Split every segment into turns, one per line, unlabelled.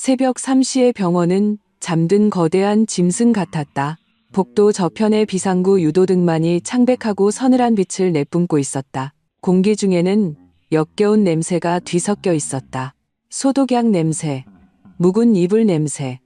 새벽 3시의 병원은 잠든 거대한 짐승 같았다. 복도 저편의 비상구 유도등만이 창백하고 서늘한 빛을 내뿜고 있었다. 공기 중에는 역겨운 냄새가 뒤섞여 있었다. 소독약 냄새, 묵은 이불 냄새,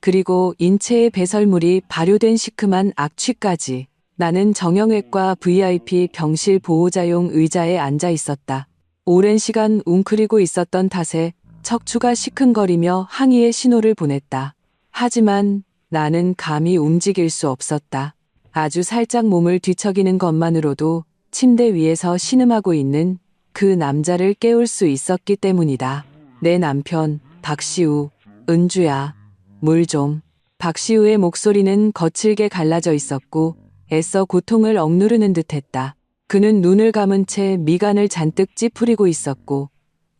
그리고 인체의 배설물이 발효된 시큼한 악취까지. 나는 정형외과 VIP 병실 보호자용 의자에 앉아 있었다. 오랜 시간 웅크리고 있었던 탓에 척추가 시큰거리며 항의의 신호를 보냈다. 하지만 나는 감히 움직일 수 없었다. 아주 살짝 몸을 뒤척이는 것만으로도 침대 위에서 신음하고 있는 그 남자를 깨울 수 있었기 때문이다. 내 남편, 박시우, 은주야, 물 좀. 박시우의 목소리는 거칠게 갈라져 있었고 애써 고통을 억누르는 듯했다. 그는 눈을 감은 채 미간을 잔뜩 찌푸리고 있었고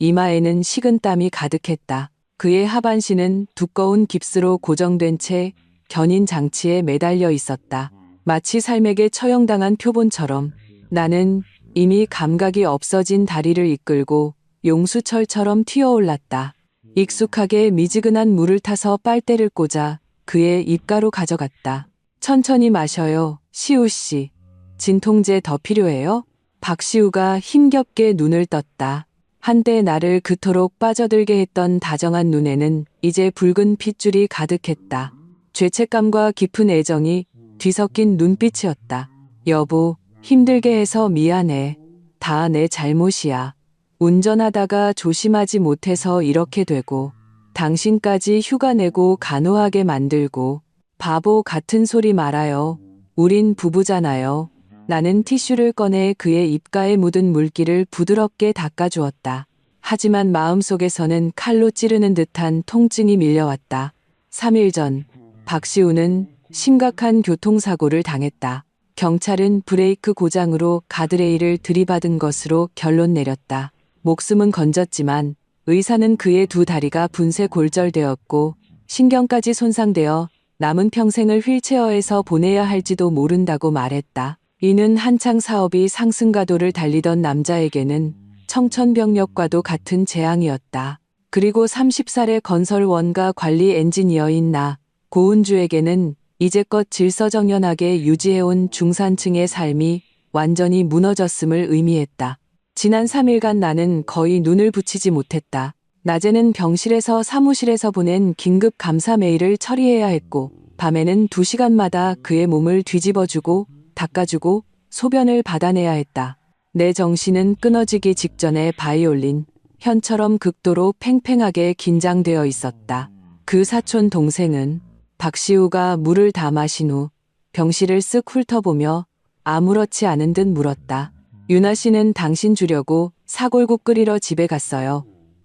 이마에는 식은땀이 가득했다. 그의 하반신은 두꺼운 깁스로 고정된 채 견인 장치에 매달려 있었다. 마치 삶에게 처형당한 표본처럼. 나는 이미 감각이 없어진 다리를 이끌고 용수철처럼 튀어올랐다. 익숙하게 미지근한 물을 타서 빨대를 꽂아 그의 입가로 가져갔다. 천천히 마셔요, 시우 씨. 진통제 더 필요해요? 박시우가 힘겹게 눈을 떴다. 한때 나를 그토록 빠져들게 했던 다정한 눈에는 이제 붉은 핏줄이 가득했다. 죄책감과 깊은 애정이 뒤섞인 눈빛이었다. 여보, 힘들게 해서 미안해. 다 내 잘못이야. 운전하다가 조심하지 못해서 이렇게 되고 당신까지 휴가 내고 간호하게 만들고 바보 같은 소리 말아요. 우린 부부잖아요. 나는 티슈를 꺼내 그의 입가에 묻은 물기를 부드럽게 닦아주었다. 하지만 마음속에서는 칼로 찌르는 듯한 통증이 밀려왔다. 3일 전 박시우는 심각한 교통사고를 당했다. 경찰은 브레이크 고장으로 가드레일을 들이받은 것으로 결론 내렸다. 목숨은 건졌지만 의사는 그의 두 다리가 분쇄 골절되었고 신경까지 손상되어 남은 평생을 휠체어에서 보내야 할지도 모른다고 말했다. 이는 한창 사업이 상승가도를 달리던 남자에게는 청천벽력과도 같은 재앙이었다. 그리고 30살의 건설 원가 관리 엔지니어인 나, 고은주에게는 이제껏 질서정연하게 유지해온 중산층의 삶이 완전히 무너졌음을 의미했다. 지난 3일간 나는 거의 눈을 붙이지 못했다. 낮에는 병실에서 사무실에서 보낸 긴급 감사 메일을 처리해야 했고 밤에는 2시간마다 그의 몸을 뒤집어주고 닦아주고 소변을 받아내야 했다. 내 정신은 끊어지기 직전에 바이올린, 현처럼 극도로 팽팽하게 긴장되어 있었다. 그 사촌 동생은 박시우가 물을 다 마신 후 병실을 쓱 훑어보며 아무렇지 않은 듯 물었다. 유나 씨는 당신 주려고 사골국 끓이러 집에 갔어요.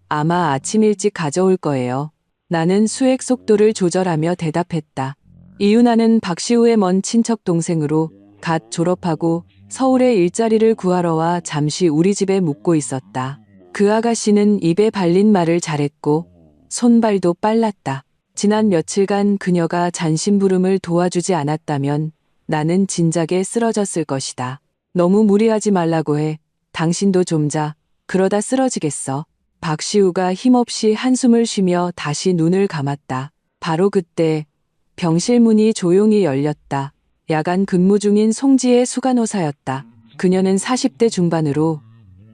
아마 아침 일찍 가져올 거예요. 나는 수액 속도를 조절하며 대답했다. 이유나는 박시우의 먼 친척 동생으로 갓 졸업하고 서울에 일자리를 구하러 와 잠시 우리 집에 묵고 있었다. 그 아가씨는 입에 발린 말을 잘했고 손발도 빨랐다. 지난 며칠간 그녀가 잔심부름을 도와주지 않았다면 나는 진작에 쓰러졌을 것이다. 너무 무리하지 말라고 해. 당신도 좀 자. 그러다 쓰러지겠어. 박시우가 힘없이 한숨을 쉬며 다시 눈을 감았다. 바로 그때 병실 문이 조용히 열렸다. 야간 근무 중인 송지의 수간호사였다. 그녀는 40대 중반으로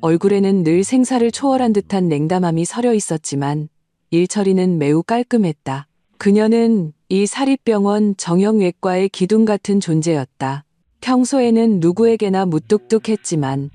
얼굴에는 늘 생사를 초월한 듯한 냉담함이 서려 있었지만 일처리는 매우 깔끔했다. 그녀는 이 사립병원 정형외과의 기둥 같은 존재였다. 평소에는 누구에게나 무뚝뚝했지만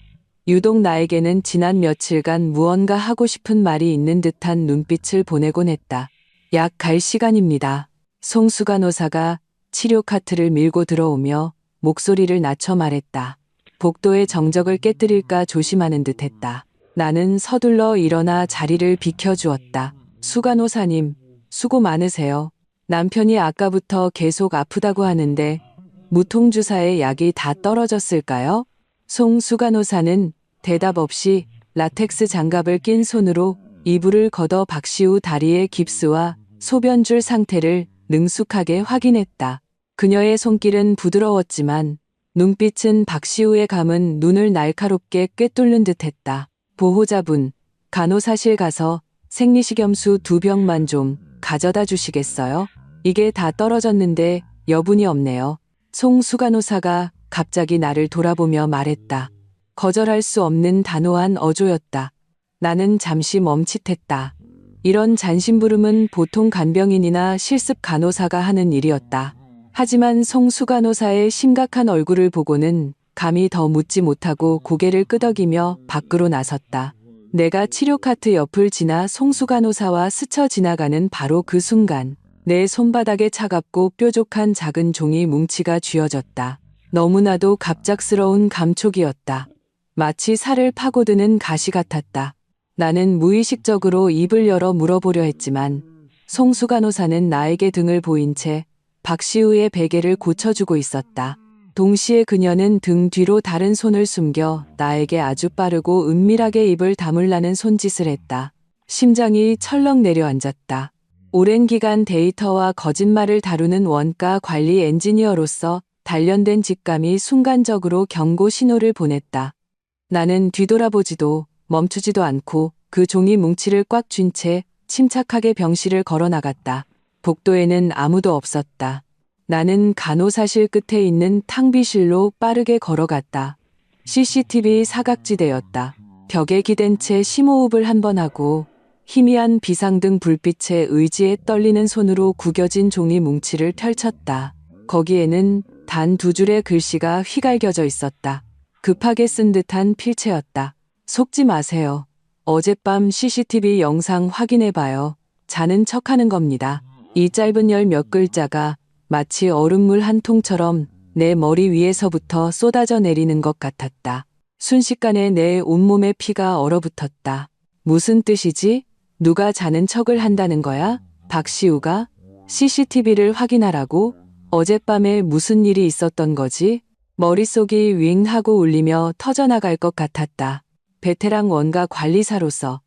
유독 나에게는 지난 며칠간 무언가 하고 싶은 말이 있는 듯한 눈빛을 보내곤 했다. 약 갈 시간입니다. 송수간호사가 치료 카트를 밀고 들어오며 목소리를 낮춰 말했다. 복도의 정적을 깨뜨릴까 조심하는 듯했다. 나는 서둘러 일어나 자리를 비켜주었다. 수간호사님, 수고 많으세요. 남편이 아까부터 계속 아프다고 하는데 무통주사의 약이 다 떨어졌을까요? 송 수간호사는 대답 없이 라텍스 장갑을 낀 손으로 이불을 걷어 박시우 다리의 깁스와 소변줄 상태를 능숙하게 확인했다. 그녀의 손길은 부드러웠지만 눈빛은 박시우의 감은 눈을 날카롭게 꿰뚫는 듯했다. 보호자분, 간호사실 가서 생리식염수 2병만 좀. 가져다 주시겠어요? 이게 다 떨어졌는데 여분이 없네요. 송수간호사가 갑자기 나를 돌아보며 말했다. 거절할 수 없는 단호한 어조였다. 나는 잠시 멈칫했다. 이런 잔심부름은 보통 간병인이나 실습 간호사가 하는 일이었다. 하지만 송수간호사의 심각한 얼굴을 보고는 감히 더 묻지 못하고 고개를 끄덕이며 밖으로 나섰다. 내가 치료 카트 옆을 지나 송수간호사와 스쳐 지나가는 바로 그 순간 내 손바닥에 차갑고 뾰족한 작은 종이 뭉치가 쥐어졌다. 너무나도 갑작스러운 감촉이었다. 마치 살을 파고드는 가시 같았다. 나는 무의식적으로 입을 열어 물어보려 했지만 송수간호사는 나에게 등을 보인 채 박시우의 베개를 고쳐주고 있었다. 동시에 그녀는 등 뒤로 다른 손을 숨겨 나에게 아주 빠르고 은밀하게 입을 다물라는 손짓을 했다. 심장이 철렁 내려앉았다. 오랜 기간 데이터와 거짓말을 다루는 원가 관리 엔지니어로서 단련된 직감이 순간적으로 경고 신호를 보냈다. 나는 뒤돌아보지도 멈추지도 않고 그 종이 뭉치를 꽉 쥔 채 침착하게 병실을 걸어 나갔다. 복도에는 아무도 없었다. 나는 간호사실 끝에 있는 탕비실로 빠르게 걸어갔다. CCTV 사각지대였다. 벽에 기댄 채 심호흡을 한 번 하고 희미한 비상등 불빛에 의지에 떨리는 손으로 구겨진 종이 뭉치를 펼쳤다. 거기에는 단 2줄의 글씨가 휘갈겨져 있었다. 급하게 쓴 듯한 필체였다. 속지 마세요. 어젯밤 CCTV 영상 확인해봐요. 자는 척하는 겁니다. 이 짧은 열 몇 글자가 마치 얼음물 한 통처럼 내 머리 위에서부터 쏟아져 내리는 것 같았다. 순식간에 내 온몸에 피가 얼어붙었다. 무슨 뜻이지? 누가 자는 척을 한다는 거야? 박시우가? CCTV를 확인하라고? 어젯밤에 무슨 일이 있었던 거지? 머릿속이 윙 하고 울리며 터져나갈 것 같았다. 베테랑 원가 관리사로서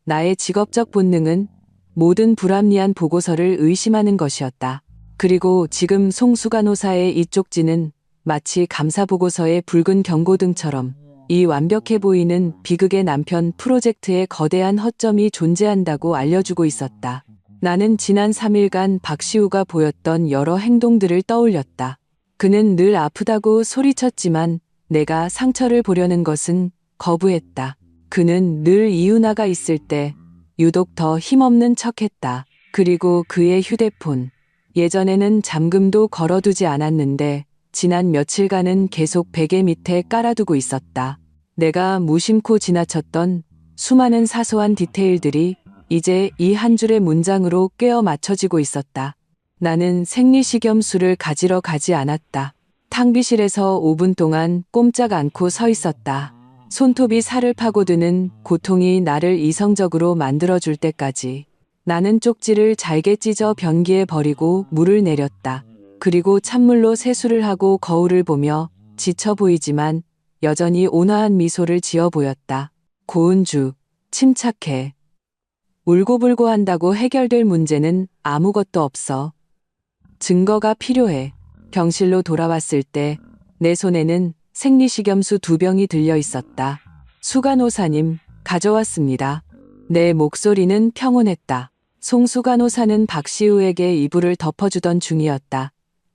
나의 직업적 본능은 모든 불합리한 보고서를 의심하는 것이었다. 그리고 지금 송수간호사의 이 쪽지는 마치 감사보고서의 붉은 경고등처럼 이 완벽해 보이는 비극의 남편 프로젝트에 거대한 허점이 존재한다고 알려주고 있었다. 나는 지난 3일간 박시우가 보였던 여러 행동들을 떠올렸다. 그는 늘 아프다고 소리쳤지만 내가 상처를 보려는 것은 거부했다. 그는 늘 이유나가 있을 때 유독 더 힘없는 척했다. 그리고 그의 휴대폰. 예전에는 잠금도 걸어두지 않았는데 지난 며칠간은 계속 베개 밑에 깔아두고 있었다. 내가 무심코 지나쳤던 수많은 사소한 디테일들이 이제 이 한 줄의 문장으로 꿰어 맞춰지고 있었다. 나는 생리식염수를 가지러 가지 않았다. 탕비실에서 5분 동안 꼼짝 않고 서 있었다. 손톱이 살을 파고드는 고통이 나를 이성적으로 만들어줄 때까지. 나는 쪽지를 잘게 찢어 변기에 버리고 물을 내렸다. 그리고 찬물로 세수를 하고 거울을 보며 지쳐 보이지만 여전히 온화한 미소를 지어 보였다. 고은주, 침착해. 울고불고 한다고 해결될 문제는 아무것도 없어. 증거가 필요해. 병실로 돌아왔을 때 내 손에는 생리식염수 2병이 들려 있었다. 수간호사님, 가져왔습니다. 내 목소리는 평온했다. 송수간호사는 박시우에게 이불을 덮어주던 중이었다.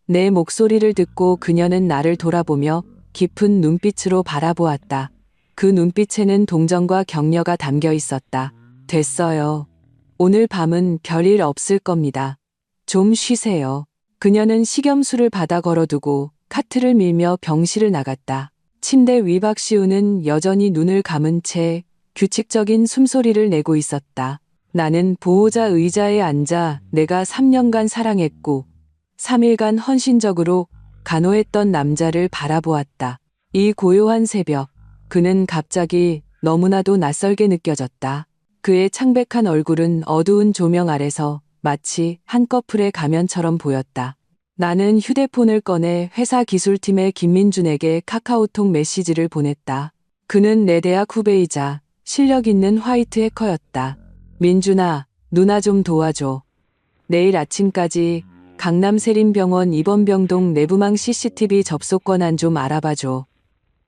내 목소리를 듣고 그녀는 나를 돌아보며 깊은 눈빛으로 바라보았다. 그 눈빛에는 동정과 격려가 담겨 있었다. 됐어요. 오늘 밤은 별일 없을 겁니다. 좀 쉬세요. 그녀는 식염수를 받아 걸어두고 카트를 밀며 병실을 나갔다. 침대 위 박시우는 여전히 눈을 감은 채 규칙적인 숨소리를 내고 있었다. 나는 보호자 의자에 앉아 내가 3년간 사랑했고 3일간 헌신적으로 간호했던 남자를 바라보았다. 이 고요한 새벽, 그는 갑자기 너무나도 낯설게 느껴졌다. 그의 창백한 얼굴은 어두운 조명 아래서 마치 한꺼풀의 가면처럼 보였다. 나는 휴대폰을 꺼내 회사 기술팀의 김민준에게 카카오톡 메시지를 보냈다. 그는 내 대학 후배이자 실력 있는 화이트 해커였다. 민준아, 누나 좀 도와줘. 내일 아침까지 강남 세림병원 입원병동 내부망 CCTV 접속권한 좀 알아봐줘.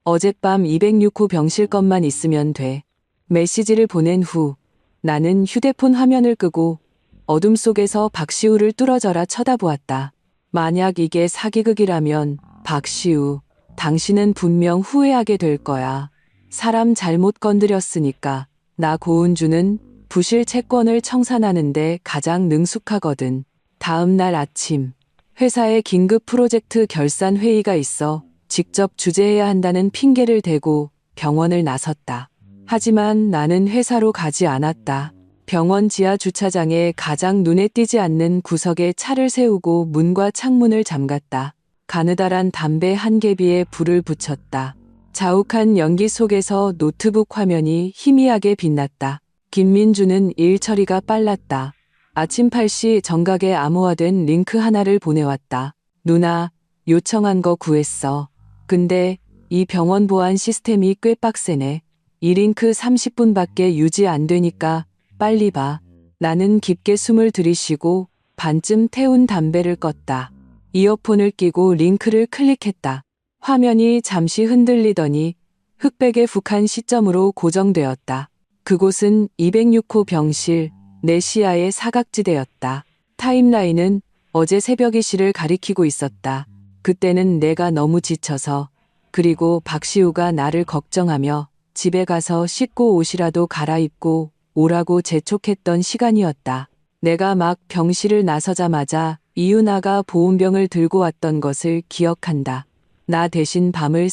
어젯밤 206호 병실 것만 있으면 돼. 메시지를 보낸 후 나는 휴대폰 화면을 끄고 어둠 속에서 박시우를 뚫어져라 쳐다보았다. 만약 이게 사기극이라면 박시우, 당신은 분명 후회하게 될 거야. 사람 잘못 건드렸으니까. 나 고은주는 부실 채권을 청산하는데 가장 능숙하거든. 다음 날 아침, 회사에 긴급 프로젝트 결산 회의가 있어 직접 주재해야 한다는 핑계를 대고 병원을 나섰다. 하지만 나는 회사로 가지 않았다. 병원 지하 주차장에 가장 눈에 띄지 않는 구석에 차를 세우고 문과 창문을 잠갔다. 가느다란 담배 한 개비에 불을 붙였다. 자욱한 연기 속에서 노트북 화면이 희미하게 빛났다. 김민주는 일 처리가 빨랐다. 아침 8시 정각에 암호화된 링크 하나를 보내왔다. 누나, 요청한 거 구했어. 근데 이 병원 보안 시스템이 꽤 빡세네. 이 링크 30분밖에 유지 안 되니까 빨리 봐. 나는 깊게 숨을 들이쉬고 반쯤 태운 담배를 껐다. 이어폰을 끼고 링크를 클릭했다. 화면이 잠시 흔들리더니 흑백의 북한 시점으로 고정되었다. 그곳은 206호 병실, 내 시야의 사각지대였다. 타임라인은 어제 새벽 이시를 가리키고 있었다. 그때는 내가 너무 지쳐서, 그리고 박시우가 나를 걱정하며 집에 가서 씻고 옷이라도 갈아입고 오라고 재촉했던 시간이었다. 내가 막 병실을 나서자마자 이윤아가 보온병을 들고 왔던 것을 기억한다. 나 대신 밤을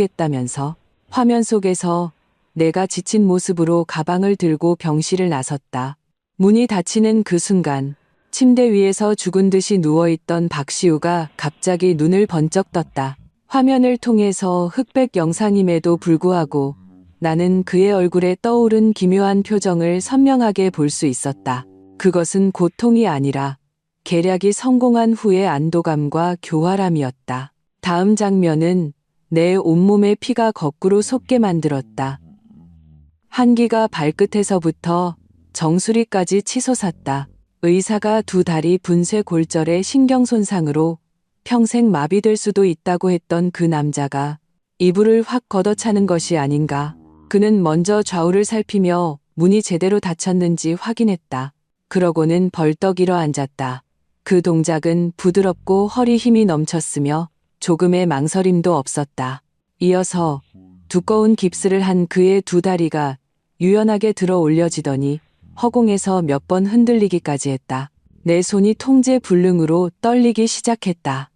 새워주겠다면서. 화면 속에서 내가 지친 모습으로 가방을 들고 병실을 나섰다. 문이 닫히는 그 순간 침대 위에서 죽은 듯이 누워있던 박시우가 갑자기 눈을 번쩍 떴다. 화면을 통해서 흑백 영상임에도 불구하고 나는 그의 얼굴에 떠오른 기묘한 표정을 선명하게 볼 수 있었다. 그것은 고통이 아니라 계략이 성공한 후의 안도감과 교활함이었다. 다음 장면은 내 온몸의 피가 거꾸로 솟게 만들었다. 한기가 발끝에서부터 정수리까지 치솟았다. 의사가 두 다리 분쇄 골절의 신경손상으로 평생 마비될 수도 있다고 했던 그 남자가 이불을 확 걷어차는 것이 아닌가. 그는 먼저 좌우를 살피며 문이 제대로 닫혔는지 확인했다. 그러고는 벌떡 일어 앉았다. 그 동작은 부드럽고 허리 힘이 넘쳤으며 조금의 망설임도 없었다. 이어서 두꺼운 깁스를 한 그의 두 다리가 유연하게 들어 올려지더니 허공에서 몇 번 흔들리기까지 했다. 내 손이 통제 불능으로 떨리기 시작했다.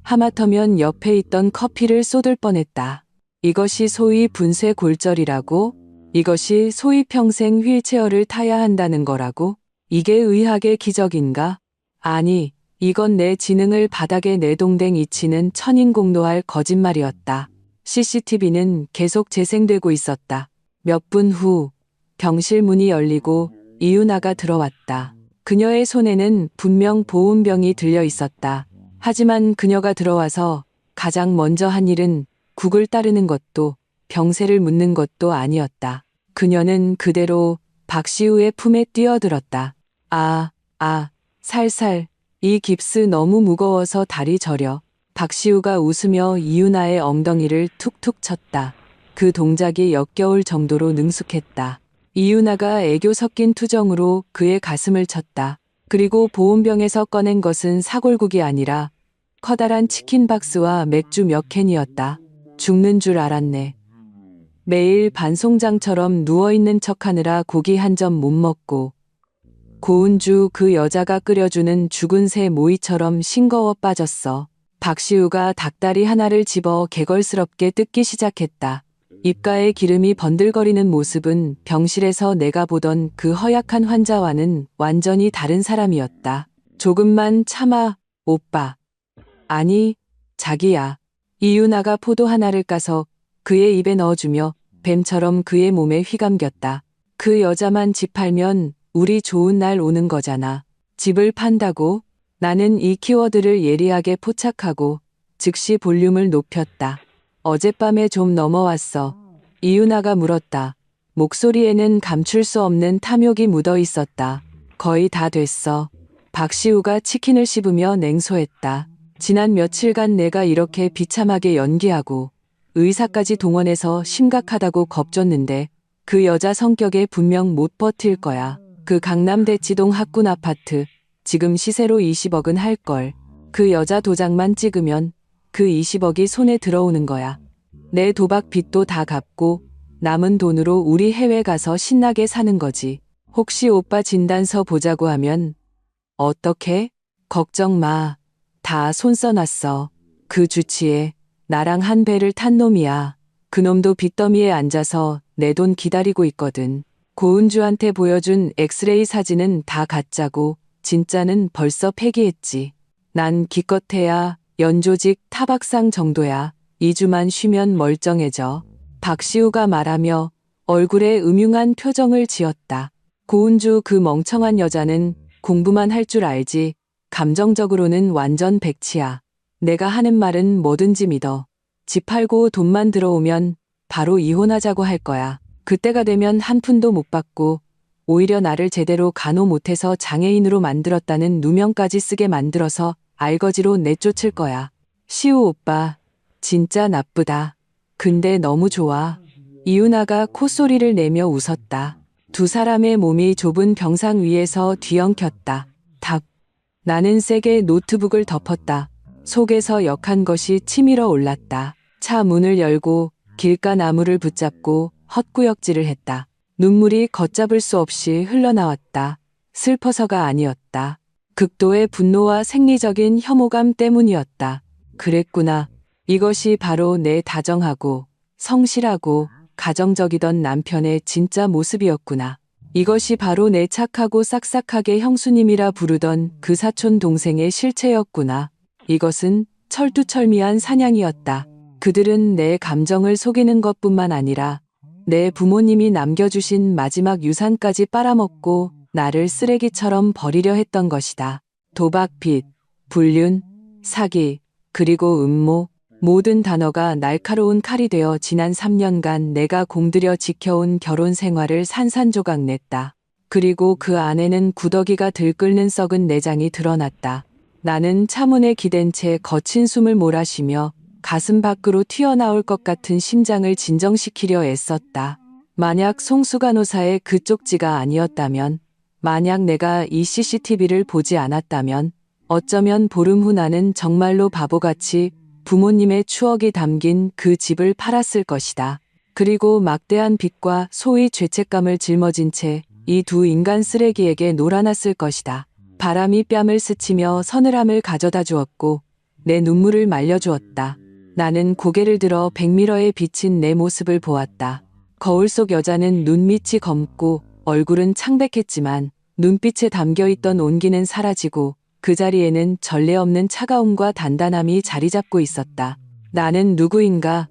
하마터면 옆에 있던 커피를 쏟을 뻔했다. 이것이 소위 분쇄 골절이라고? 이것이 소위 평생 휠체어를 타야 한다는 거라고? 이게 의학의 기적인가? 아니, 이건 내 지능을 바닥에 내동댕 이치는 천인공노할 거짓말이었다. CCTV는 계속 재생되고 있었다. 몇 분 후 병실 문이 열리고 이윤아가 들어왔다. 그녀의 손에는 분명 보온병이 들려 있었다. 하지만 그녀가 들어와서 가장 먼저 한 일은 국을 따르는 것도 병세를 묻는 것도 아니었다. 그녀는 그대로 박시우의 품에 뛰어들었다. 살살. 이 깁스 너무 무거워서 다리 저려. 박시우가 웃으며 이윤아의 엉덩이를 툭툭 쳤다. 그 동작이 역겨울 정도로 능숙했다. 이윤아가 애교 섞인 투정으로 그의 가슴을 쳤다. 그리고 보온병에서 꺼낸 것은 사골국이 아니라 커다란 치킨 박스와 맥주 몇 캔이었다. 죽는 줄 알았네. 매일 반송장처럼 누워있는 척하느라 고기 한 점 못 먹고 고은주 그 여자가 끓여주는 죽은 새 모이처럼 싱거워 빠졌어. 박시우가 닭다리 하나를 집어 개걸스럽게 뜯기 시작했다. 입가에 기름이 번들거리는 모습은 병실에서 내가 보던 그 허약한 환자와는 완전히 다른 사람이었다. 조금만 참아, 오빠. 아니, 자기야. 이윤아가 포도 하나를 까서 그의 입에 넣어주며 뱀처럼 그의 몸에 휘감겼다. 그 여자만 집 팔면 우리 좋은 날 오는 거잖아. 집을 판다고? 나는 이 키워드를 예리하게 포착하고 즉시 볼륨을 높였다. 어젯밤에 좀 넘어왔어. 이윤아가 물었다. 목소리에는 감출 수 없는 탐욕이 묻어 있었다. 거의 다 됐어. 박시우가 치킨을 씹으며 냉소했다. 지난 며칠간 내가 이렇게 비참하게 연기하고 의사까지 동원해서 심각하다고 겁줬는데 그 여자 성격에 분명 못 버틸 거야. 그 강남 대치동 학군 아파트 지금 시세로 20억은 할걸. 그 여자 도장만 찍으면 그 20억이 손에 들어오는 거야. 내 도박 빚도 다 갚고 남은 돈으로 우리 해외 가서 신나게 사는 거지. 혹시 오빠 진단서 보자고 하면 어떡해? 걱정 마. 다 손 써놨어. 그 주치에 나랑 한 배를 탄 놈이야. 그놈도 빚더미에 앉아서 내 돈 기다리고 있거든. 고은주한테 보여준 엑스레이 사진은 다 가짜고 진짜는 벌써 폐기했지. 난 기껏해야 연조직 타박상 정도야. 2주만 쉬면 멀쩡해져. 박시우가 말하며 얼굴에 음흉한 표정을 지었다. 고은주 그 멍청한 여자는 공부만 할 줄 알지 감정적으로는 완전 백치야. 내가 하는 말은 뭐든지 믿어. 집 팔고 돈만 들어오면 바로 이혼하자고 할 거야. 그때가 되면 한 푼도 못 받고 오히려 나를 제대로 간호 못해서 장애인으로 만들었다는 누명까지 쓰게 만들어서 알거지로 내쫓을 거야. 시우 오빠 진짜 나쁘다. 근데 너무 좋아. 이윤아가 콧소리를 내며 웃었다. 두 사람의 몸이 좁은 병상 위에서 뒤엉켰다. 답. 나는 세게 노트북을 덮었다. 속에서 역한 것이 치밀어 올랐다. 차 문을 열고 길가 나무를 붙잡고 헛구역질을 했다. 눈물이 걷잡을 수 없이 흘러나왔다. 슬퍼서가 아니었다. 극도의 분노와 생리적인 혐오감 때문이었다. 그랬구나. 이것이 바로 내 다정하고 성실하고 가정적이던 남편의 진짜 모습이었구나. 이것이 바로 내 착하고 싹싹하게 형수님이라 부르던 그 사촌 동생의 실체였구나. 이것은 철두철미한 사냥이었다. 그들은 내 감정을 속이는 것뿐만 아니라 내 부모님이 남겨주신 마지막 유산까지 빨아먹고 나를 쓰레기처럼 버리려 했던 것이다. 도박, 빚, 불륜, 사기, 그리고 음모, 모든 단어가 날카로운 칼이 되어 지난 3년간 내가 공들여 지켜온 결혼 생활을 산산조각 냈다. 그리고 그 안에는 구더기가 들끓는 썩은 내장이 드러났다. 나는 차문에 기댄 채 거친 숨을 몰아쉬며 가슴 밖으로 튀어나올 것 같은 심장을 진정시키려 애썼다. 만약 송수간호사의 그 쪽지가 아니었다면, 만약 내가 이 CCTV를 보지 않았다면, 어쩌면 보름 후 나는 정말로 바보같이 부모님의 추억이 담긴 그 집을 팔았을 것이다. 그리고 막대한 빚과 소위 죄책감을 짊어진 채 이 두 인간 쓰레기에게 놀아났을 것이다. 바람이 뺨을 스치며 서늘함을 가져다 주었고 내 눈물을 말려주었다. 나는 고개를 들어 백미러에 비친 내 모습을 보았다. 거울 속 여자는 눈밑이 검고 얼굴은 창백했지만 눈빛에 담겨있던 온기는 사라지고 그 자리에는 전례 없는 차가움과 단단함이 자리 잡고 있었다. 나는 누구인가?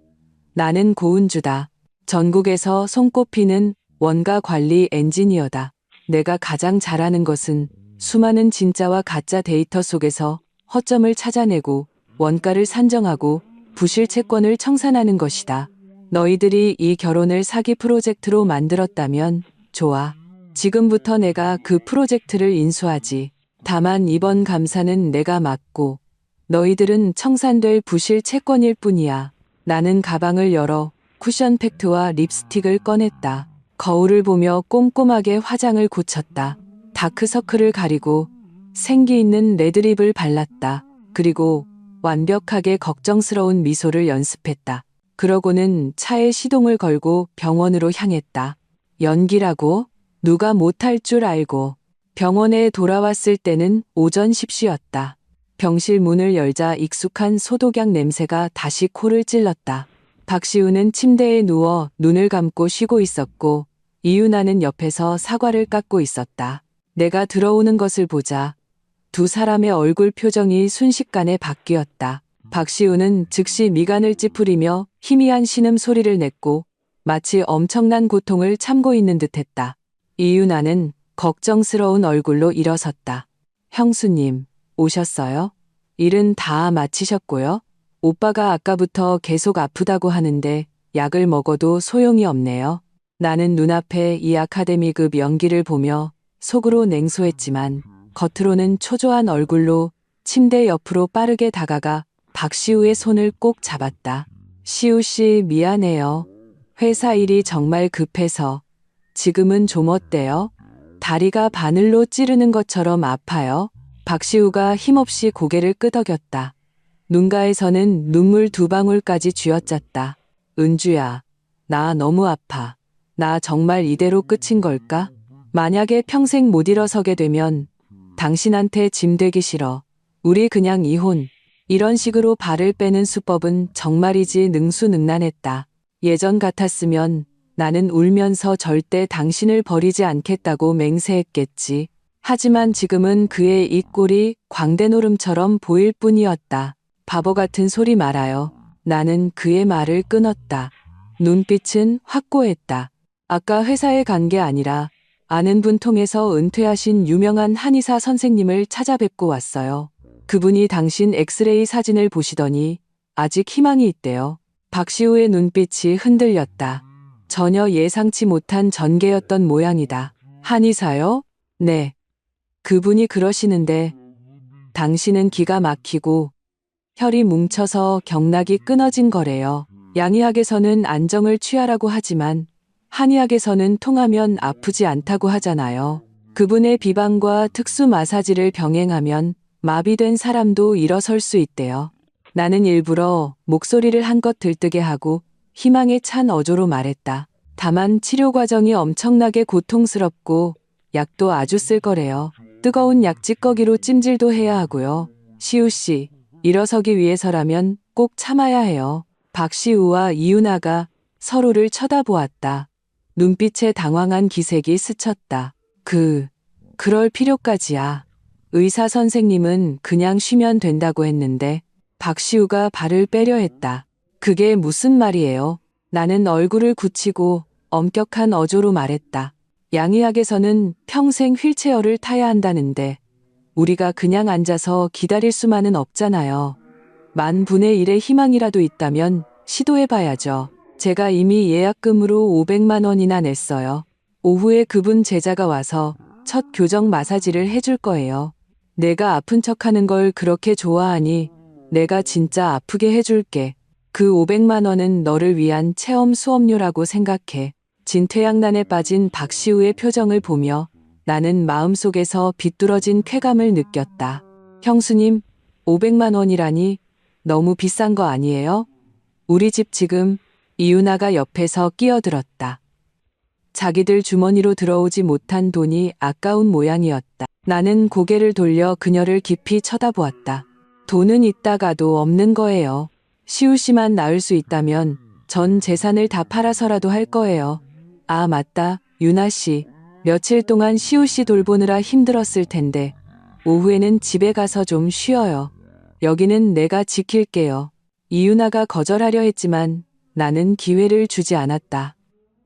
나는 고은주다. 전국에서 손꼽히는 원가 관리 엔지니어다. 내가 가장 잘하는 것은 수많은 진짜와 가짜 데이터 속에서 허점을 찾아내고 원가를 산정하고 부실 채권을 청산하는 것이다. 너희들이 이 결혼을 사기 프로젝트로 만들었다면 좋아. 지금부터 내가 그 프로젝트를 인수하지. 다만 이번 감사는 내가 맡고 너희들은 청산될 부실 채권일 뿐이야. 나는 가방을 열어 쿠션 팩트와 립스틱을 꺼냈다. 거울을 보며 꼼꼼하게 화장을 고쳤다. 다크서클을 가리고 생기 있는 레드립을 발랐다. 그리고 완벽하게 걱정스러운 미소를 연습했다. 그러고는 차에 시동을 걸고 병원으로 향했다. 연기라고? 누가 못할 줄 알고. 병원에 돌아왔을 때는 오전 10시였다. 병실 문을 열자 익숙한 소독약 냄새가 다시 코를 찔렀다. 박시우는 침대에 누워 눈을 감고 쉬고 있었고 이윤아는 옆에서 사과를 깎고 있었다. 내가 들어오는 것을 보자 두 사람의 얼굴 표정이 순식간에 바뀌었다. 박시우는 즉시 미간을 찌푸리며 희미한 신음소리를 냈고 마치 엄청난 고통을 참고 있는 듯했다. 이윤아는 걱정스러운 얼굴로 일어섰다. 형수님, 오셨어요? 일은 다 마치셨고요. 오빠가 아까부터 계속 아프다고 하는데 약을 먹어도 소용이 없네요. 나는 눈앞에 이 아카데미급 연기를 보며 속으로 냉소했지만 겉으로는 초조한 얼굴로 침대 옆으로 빠르게 다가가 박시우의 손을 꼭 잡았다. 시우 씨 미안해요. 회사 일이 정말 급해서 지금은 좀 어때요? 다리가 바늘로 찌르는 것처럼 아파요. 박시우가 힘없이 고개를 끄덕였다. 눈가에서는 눈물 두 방울까지 쥐어짰다. 은주야, 나 너무 아파. 나 정말 이대로 끝인 걸까? 만약에 평생 못 일어서게 되면 당신한테 짐 되기 싫어. 우리 그냥 이혼. 이런 식으로 발을 빼는 수법은 정말이지 능수능란했다. 예전 같았으면 나는 울면서 절대 당신을 버리지 않겠다고 맹세했겠지. 하지만 지금은 그의 이 꼴이 광대노름처럼 보일 뿐이었다. 바보 같은 소리 말아요. 나는 그의 말을 끊었다. 눈빛은 확고했다. 아까 회사에 간 게 아니라 아는 분 통해서 은퇴하신 유명한 한의사 선생님을 찾아뵙고 왔어요. 그분이 당신 엑스레이 사진을 보시더니 아직 희망이 있대요. 박시우의 눈빛이 흔들렸다. 전혀 예상치 못한 전개였던 모양이다. 한의사요? 네. 그분이 그러시는데 당신은 기가 막히고 혈이 뭉쳐서 경락이 끊어진 거래요. 양의학에서는 안정을 취하라고 하지만 한의학에서는 통하면 아프지 않다고 하잖아요. 그분의 비방과 특수 마사지를 병행하면 마비된 사람도 일어설 수 있대요. 나는 일부러 목소리를 한껏 들뜨게 하고 희망에 찬 어조로 말했다. 다만 치료 과정이 엄청나게 고통스럽고 약도 아주 쓸 거래요. 뜨거운 약 찌꺼기로 찜질도 해야 하고요. 시우 씨, 일어서기 위해서라면 꼭 참아야 해요. 박시우와 이윤아가 서로를 쳐다보았다. 눈빛에 당황한 기색이 스쳤다. 그럴 필요까지야. 의사 선생님은 그냥 쉬면 된다고 했는데 박시우가 발을 빼려 했다. 그게 무슨 말이에요? 나는 얼굴을 굳히고 엄격한 어조로 말했다. 양의학에서는 평생 휠체어를 타야 한다는데 우리가 그냥 앉아서 기다릴 수만은 없잖아요. 10,000분의 1의 희망이라도 있다면 시도해봐야죠. 제가 이미 예약금으로 500만 원이나 냈어요. 오후에 그분 제자가 와서 첫 교정 마사지를 해줄 거예요. 내가 아픈 척하는 걸 그렇게 좋아하니 내가 진짜 아프게 해줄게. 그 500만 원은 너를 위한 체험 수업료라고 생각해. 진퇴양난에 빠진 박시우의 표정을 보며 나는 마음속에서 비뚤어진 쾌감을 느꼈다. 형수님, 500만 원이라니 너무 비싼 거 아니에요? 우리 집 지금 이윤아가 옆에서 끼어들었다. 자기들 주머니로 들어오지 못한 돈이 아까운 모양이었다. 나는 고개를 돌려 그녀를 깊이 쳐다보았다. 돈은 있다가도 없는 거예요. 시우 씨만 낳을 수 있다면 전 재산을 다 팔아서라도 할 거예요. 아, 맞다. 윤아 씨. 며칠 동안 시우 씨 돌보느라 힘들었을 텐데 오후에는 집에 가서 좀 쉬어요. 여기는 내가 지킬게요. 이윤아가 거절하려 했지만 나는 기회를 주지 않았다.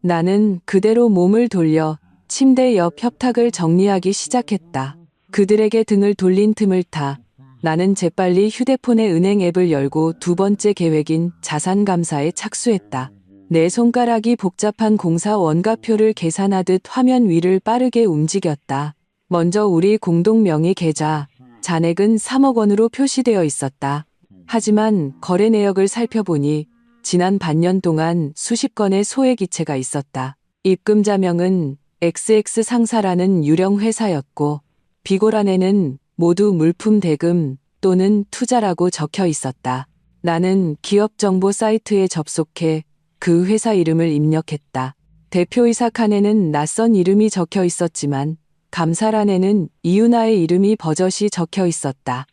나는 그대로 몸을 돌려 침대 옆 협탁을 정리하기 시작했다. 그들에게 등을 돌린 틈을 타 나는 재빨리 휴대폰의 은행 앱을 열고 두 번째 계획인 자산감사에 착수했다. 내 손가락이 복잡한 공사 원가표를 계산하듯 화면 위를 빠르게 움직였다. 먼저 우리 공동 명의 계좌, 잔액은 3억 원으로 표시되어 있었다. 하지만 거래 내역을 살펴보니 지난 반년 동안 수십 건의 소액 이체가 있었다. 입금자명은 XX 상사라는 유령 회사였고 비고란에는 모두 물품 대금 또는 투자라고 적혀 있었다. 나는 기업 정보 사이트에 접속해 그 회사 이름을 입력했다. 대표이사 칸에는 낯선 이름이 적혀 있었지만 감사란에는 이윤아의 이름이 버젓이 적혀 있었다.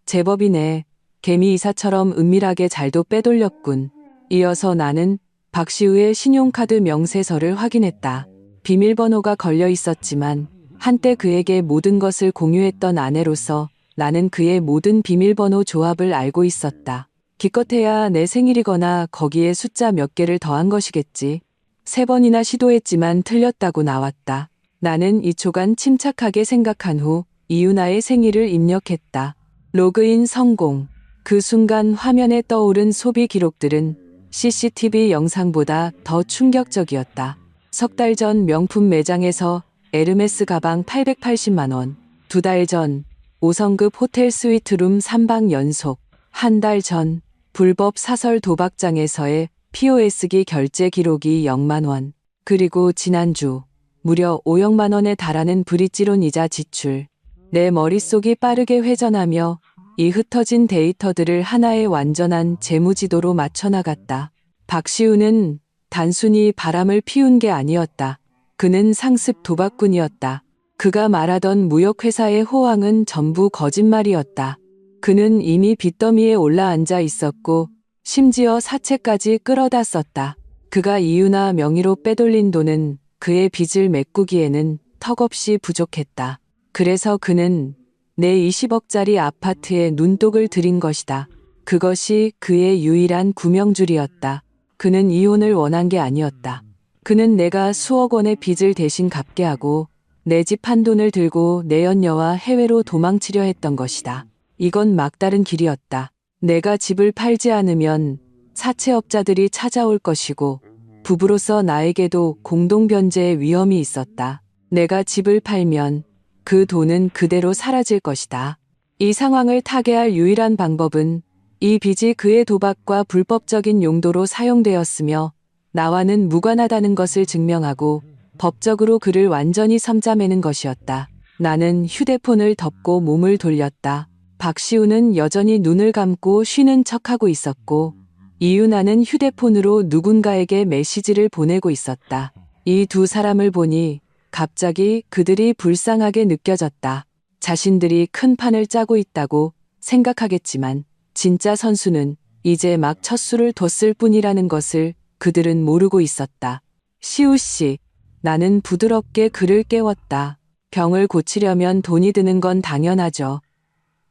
제법이네. 개미이사처럼 은밀하게 잘도 빼돌렸군. 이어서 나는 박시우의 신용카드 명세서를 확인했다. 비밀번호가 걸려 있었지만 한때 그에게 모든 것을 공유했던 아내로서 나는 그의 모든 비밀번호 조합을 알고 있었다. 기껏해야 내 생일이거나 거기에 숫자 몇 개를 더한 것이겠지. 3번이나 시도했지만 틀렸다고 나왔다. 나는 2초간 침착하게 생각한 후 이윤아의 생일을 입력했다. 로그인 성공. 그 순간 화면에 떠오른 소비 기록들은 CCTV 영상보다 더 충격적이었다. 3달 전 명품 매장에서 에르메스 가방 880만 원, 2달 전 5성급 호텔 스위트룸 3박 연속, 한 달 전 불법 사설 도박장에서의 POS기 결제 기록이 0만 원, 그리고 지난주 무려 5억만 원에 달하는 브릿지론 이자 지출. 내 머릿속이 빠르게 회전하며 이 흩어진 데이터들을 하나의 완전한 재무지도로 맞춰나갔다. 박시우는 단순히 바람을 피운 게 아니었다. 그는 상습 도박꾼이었다. 그가 말하던 무역회사의 호황은 전부 거짓말이었다. 그는 이미 빚더미에 올라앉아 있었고 심지어 사채까지 끌어다 썼다. 그가 이유나 명의로 빼돌린 돈은 그의 빚을 메꾸기에는 턱없이 부족했다. 그래서 그는 내 20억짜리 아파트에 눈독을 들인 것이다. 그것이 그의 유일한 구명줄이었다. 그는 이혼을 원한 게 아니었다. 그는 내가 수억 원의 빚을 대신 갚게 하고 내 집 한 돈을 들고 내연녀와 해외로 도망치려 했던 것이다. 이건 막다른 길이었다. 내가 집을 팔지 않으면 사채업자들이 찾아올 것이고 부부로서 나에게도 공동변제의 위험이 있었다. 내가 집을 팔면 그 돈은 그대로 사라질 것이다. 이 상황을 타개할 유일한 방법은 이 빚이 그의 도박과 불법적인 용도로 사용되었으며 나와는 무관하다는 것을 증명하고 법적으로 그를 완전히 섬잠매는 것이었다. 나는 휴대폰을 덮고 몸을 돌렸다. 박시우는 여전히 눈을 감고 쉬는 척하고 있었고 이윤아는 휴대폰으로 누군가에게 메시지를 보내고 있었다. 이 두 사람을 보니 갑자기 그들이 불쌍하게 느껴졌다. 자신들이 큰 판을 짜고 있다고 생각하겠지만 진짜 선수는 이제 막 첫 수를 뒀을 뿐이라는 것을 그들은 모르고 있었다. 시우 씨, 나는 부드럽게 그를 깨웠다. 병을 고치려면 돈이 드는 건 당연하죠.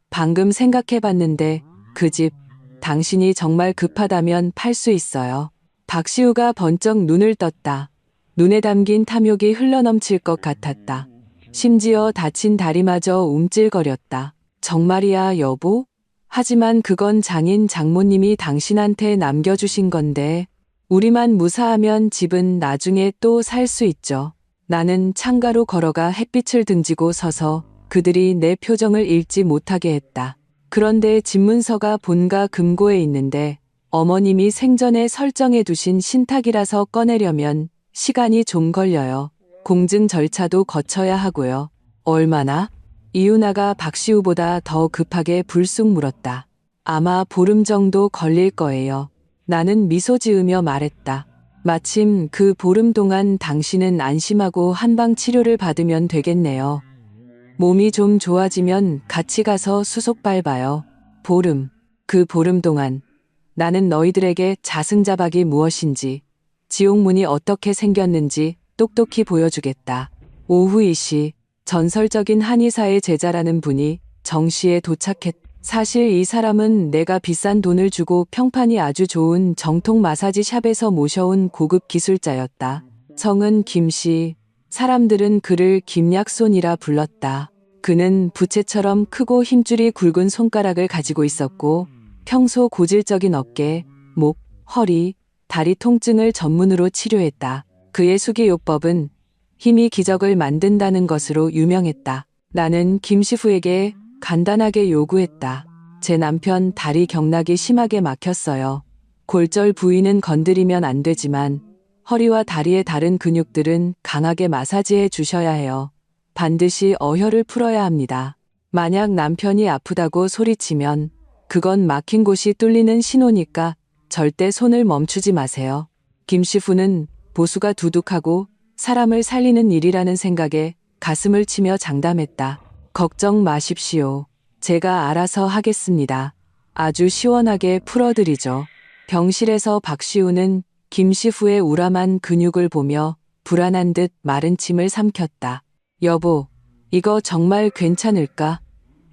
방금 생각해봤는데 그 집 당신이 정말 급하다면 팔 수 있어요. 박시우가 번쩍 눈을 떴다. 눈에 담긴 탐욕이 흘러넘칠 것 같았다. 심지어 다친 다리마저 움찔거렸다. 정말이야, 여보? 하지만 그건 장인 장모님이 당신한테 남겨주신 건데 우리만 무사하면 집은 나중에 또 살 수 있죠. 나는 창가로 걸어가 햇빛을 등지고 서서 그들이 내 표정을 읽지 못하게 했다. 그런데 집문서가 본가 금고에 있는데 어머님이 생전에 설정해 두신 신탁이라서 꺼내려면 시간이 좀 걸려요. 공증 절차도 거쳐야 하고요. 얼마나? 이윤아가 박시우보다 더 급하게 불쑥 물었다. 아마 보름 정도 걸릴 거예요. 나는 미소 지으며 말했다. 마침 그 보름 동안 당신은 안심하고 한방 치료를 받으면 되겠네요. 몸이 좀 좋아지면 같이 가서 수속 밟아요. 보름. 그 보름 동안 나는 너희들에게 자승자박이 무엇인지, 지옥문이 어떻게 생겼는지 똑똑히 보여주겠다. 오후 2시, 전설적인 한의사의 제자라는 분이 정시에 도착했다. 사실 이 사람은 내가 비싼 돈을 주고 평판이 아주 좋은 정통 마사지 샵에서 모셔온 고급 기술자였다. 성은 김씨, 사람들은 그를 김약손이라 불렀다. 그는 부채처럼 크고 힘줄이 굵은 손가락을 가지고 있었고 평소 고질적인 어깨, 목, 허리, 다리 통증을 전문으로 치료했다. 그의 수기요법은 힘이 기적을 만든다는 것으로 유명했다. 나는 김시후에게 간단하게 요구했다. 제 남편 다리 경락이 심하게 막혔어요. 골절 부위는 건드리면 안 되지만 허리와 다리의 다른 근육들은 강하게 마사지해 주셔야 해요. 반드시 어혈을 풀어야 합니다. 만약 남편이 아프다고 소리치면 그건 막힌 곳이 뚫리는 신호니까 절대 손을 멈추지 마세요. 김시후는 보수가 두둑하고 사람을 살리는 일이라는 생각에 가슴을 치며 장담했다. 걱정 마십시오. 제가 알아서 하겠습니다. 아주 시원하게 풀어드리죠. 병실에서 박시우는 김시후의 우람한 근육을 보며 불안한 듯 마른 침을 삼켰다. 여보, 이거 정말 괜찮을까?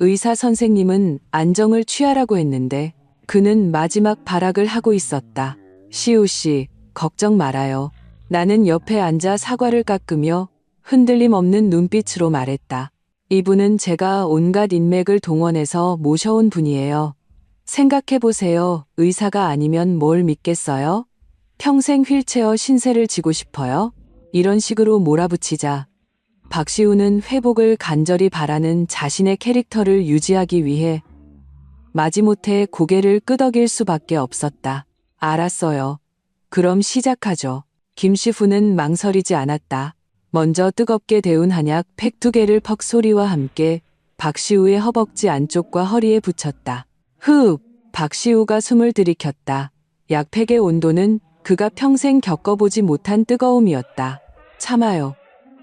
의사 선생님은 안정을 취하라고 했는데 그는 마지막 발악을 하고 있었다. 시우 씨, 걱정 말아요. 나는 옆에 앉아 사과를 깎으며 흔들림 없는 눈빛으로 말했다. 이분은 제가 온갖 인맥을 동원해서 모셔온 분이에요. 생각해보세요. 의사가 아니면 뭘 믿겠어요? 평생 휠체어 신세를 지고 싶어요? 이런 식으로 몰아붙이자 박시우는 회복을 간절히 바라는 자신의 캐릭터를 유지하기 위해 마지못해 고개를 끄덕일 수밖에 없었다. 알았어요. 그럼 시작하죠. 김시후는 망설이지 않았다. 먼저 뜨겁게 데운 한약 팩 2개를 퍽 소리와 함께 박시우의 허벅지 안쪽과 허리에 붙였다. 흡! 박시우가 숨을 들이켰다. 약팩의 온도는 그가 평생 겪어보지 못한 뜨거움이었다. 참아요.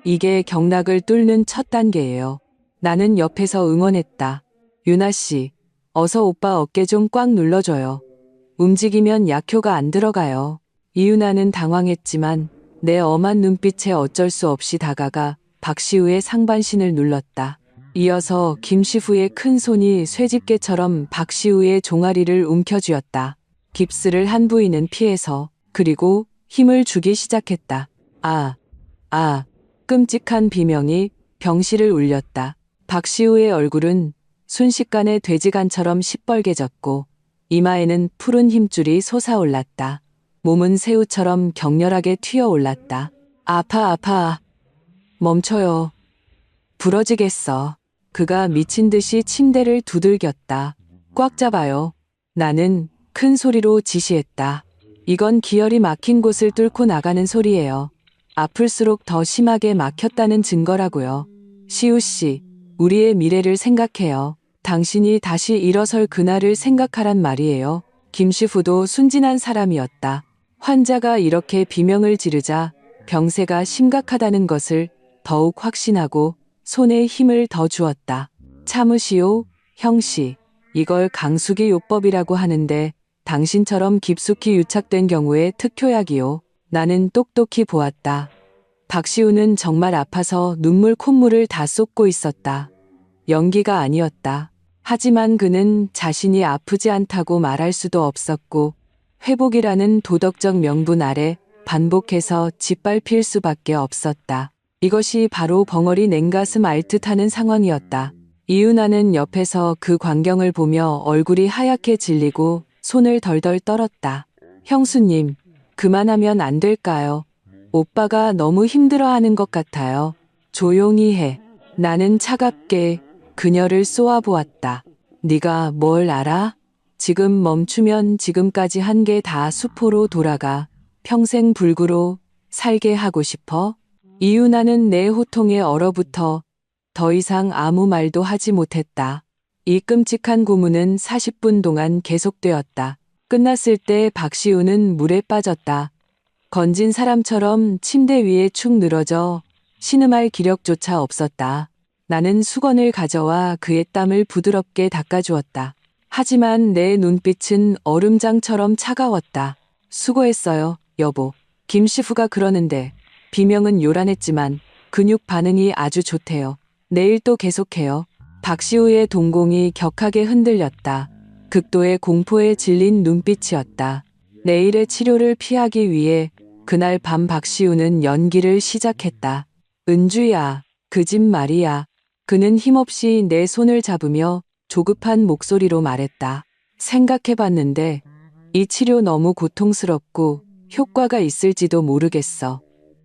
이게 경락을 뚫는 첫 단계예요. 나는 옆에서 응원했다. 유나 씨, 어서 오빠 어깨 좀 꽉 눌러줘요. 움직이면 약효가 안 들어가요. 이유나는 당황했지만 내 엄한 눈빛에 어쩔 수 없이 다가가 박시우의 상반신을 눌렀다. 이어서 김시후의 큰 손이 쇠집게처럼 박시우의 종아리를 움켜쥐었다. 깁스를 한 부위는 피해서 그리고 힘을 주기 시작했다. 아, 끔찍한 비명이 병실을 울렸다. 박시우의 얼굴은 순식간에 돼지간처럼 시뻘개졌고 이마에는 푸른 힘줄이 솟아올랐다. 몸은 새우처럼 격렬하게 튀어올랐다. 아파. 멈춰요. 부러지겠어. 그가 미친 듯이 침대를 두들겼다. 꽉 잡아요. 나는 큰 소리로 지시했다. 이건 기혈이 막힌 곳을 뚫고 나가는 소리예요. 아플수록 더 심하게 막혔다는 증거라고요. 시우 씨, 우리의 미래를 생각해요. 당신이 다시 일어설 그날을 생각하란 말이에요. 김시후도 순진한 사람이었다. 환자가 이렇게 비명을 지르자 병세가 심각하다는 것을 더욱 확신하고 손에 힘을 더 주었다. 참으시오, 형씨. 이걸 강수기 요법이라고 하는데 당신처럼 깊숙이 유착된 경우에 특효약이요. 나는 똑똑히 보았다. 박시우는 정말 아파서 눈물 콧물을 다 쏟고 있었다. 연기가 아니었다. 하지만 그는 자신이 아프지 않다고 말할 수도 없었고 회복이라는 도덕적 명분 아래 반복해서 짓밟힐 수밖에 없었다. 이것이 바로 벙어리 냉가슴 앓듯 하는 상황이었다. 이윤아는 옆에서 그 광경을 보며 얼굴이 하얗게 질리고 손을 덜덜 떨었다. 형수님, 그만하면 안 될까요? 오빠가 너무 힘들어하는 것 같아요. 조용히 해. 나는 차갑게 그녀를 쏘아보았다. 네가 뭘 알아? 지금 멈추면 지금까지 한 게 다 수포로 돌아가. 평생 불구로 살게 하고 싶어? 이윤아는 내 호통에 얼어붙어 더 이상 아무 말도 하지 못했다. 이 끔찍한 고문은 40분 동안 계속되었다. 끝났을 때 박시우는 물에 빠졌다. 건진 사람처럼 침대 위에 축 늘어져 신음할 기력조차 없었다. 나는 수건을 가져와 그의 땀을 부드럽게 닦아주었다. 하지만 내 눈빛은 얼음장처럼 차가웠다. 수고했어요, 여보. 김시후가 그러는데 비명은 요란했지만 근육 반응이 아주 좋대요. 내일 또 계속해요. 박시우의 동공이 격하게 흔들렸다. 극도의 공포에 질린 눈빛이었다. 내일의 치료를 피하기 위해 그날 밤 박시우는 연기를 시작했다. 은주야, 그 집 말이야. 그는 힘없이 내 손을 잡으며 조급한 목소리로 말했다. 생각해봤는데 이 치료 너무 고통스럽고 효과가 있을지도 모르겠어.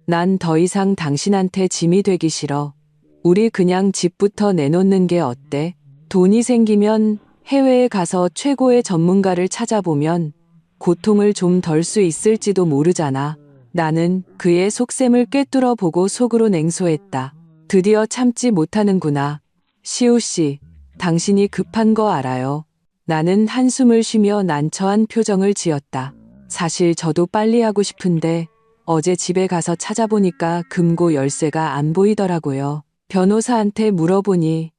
난 더 이상 당신한테 짐이 되기 싫어. 우리 그냥 집부터 내놓는 게 어때? 돈이 생기면 해외에 가서 최고의 전문가를 찾아보면 고통을 좀 덜 수 있을지도 모르잖아. 나는 그의 속셈을 꿰뚫어 보고 속으로 냉소했다. 드디어 참지 못하는구나. 시우 씨, 당신이 급한 거 알아요. 나는 한숨을 쉬며 난처한 표정을 지었다. 사실 저도 빨리 하고 싶은데 어제 집에 가서 찾아보니까 금고 열쇠가 안 보이더라고요. 변호사한테 물어보니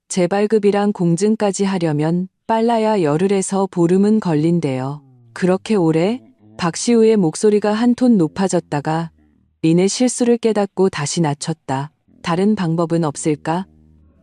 재발급이랑 공증까지 하려면 빨라야 열흘에서 보름은 걸린대요. 그렇게 오래? 박시우의 목소리가 한 톤 높아졌다가 린의 실수를 깨닫고 다시 낮췄다. 다른 방법은 없을까?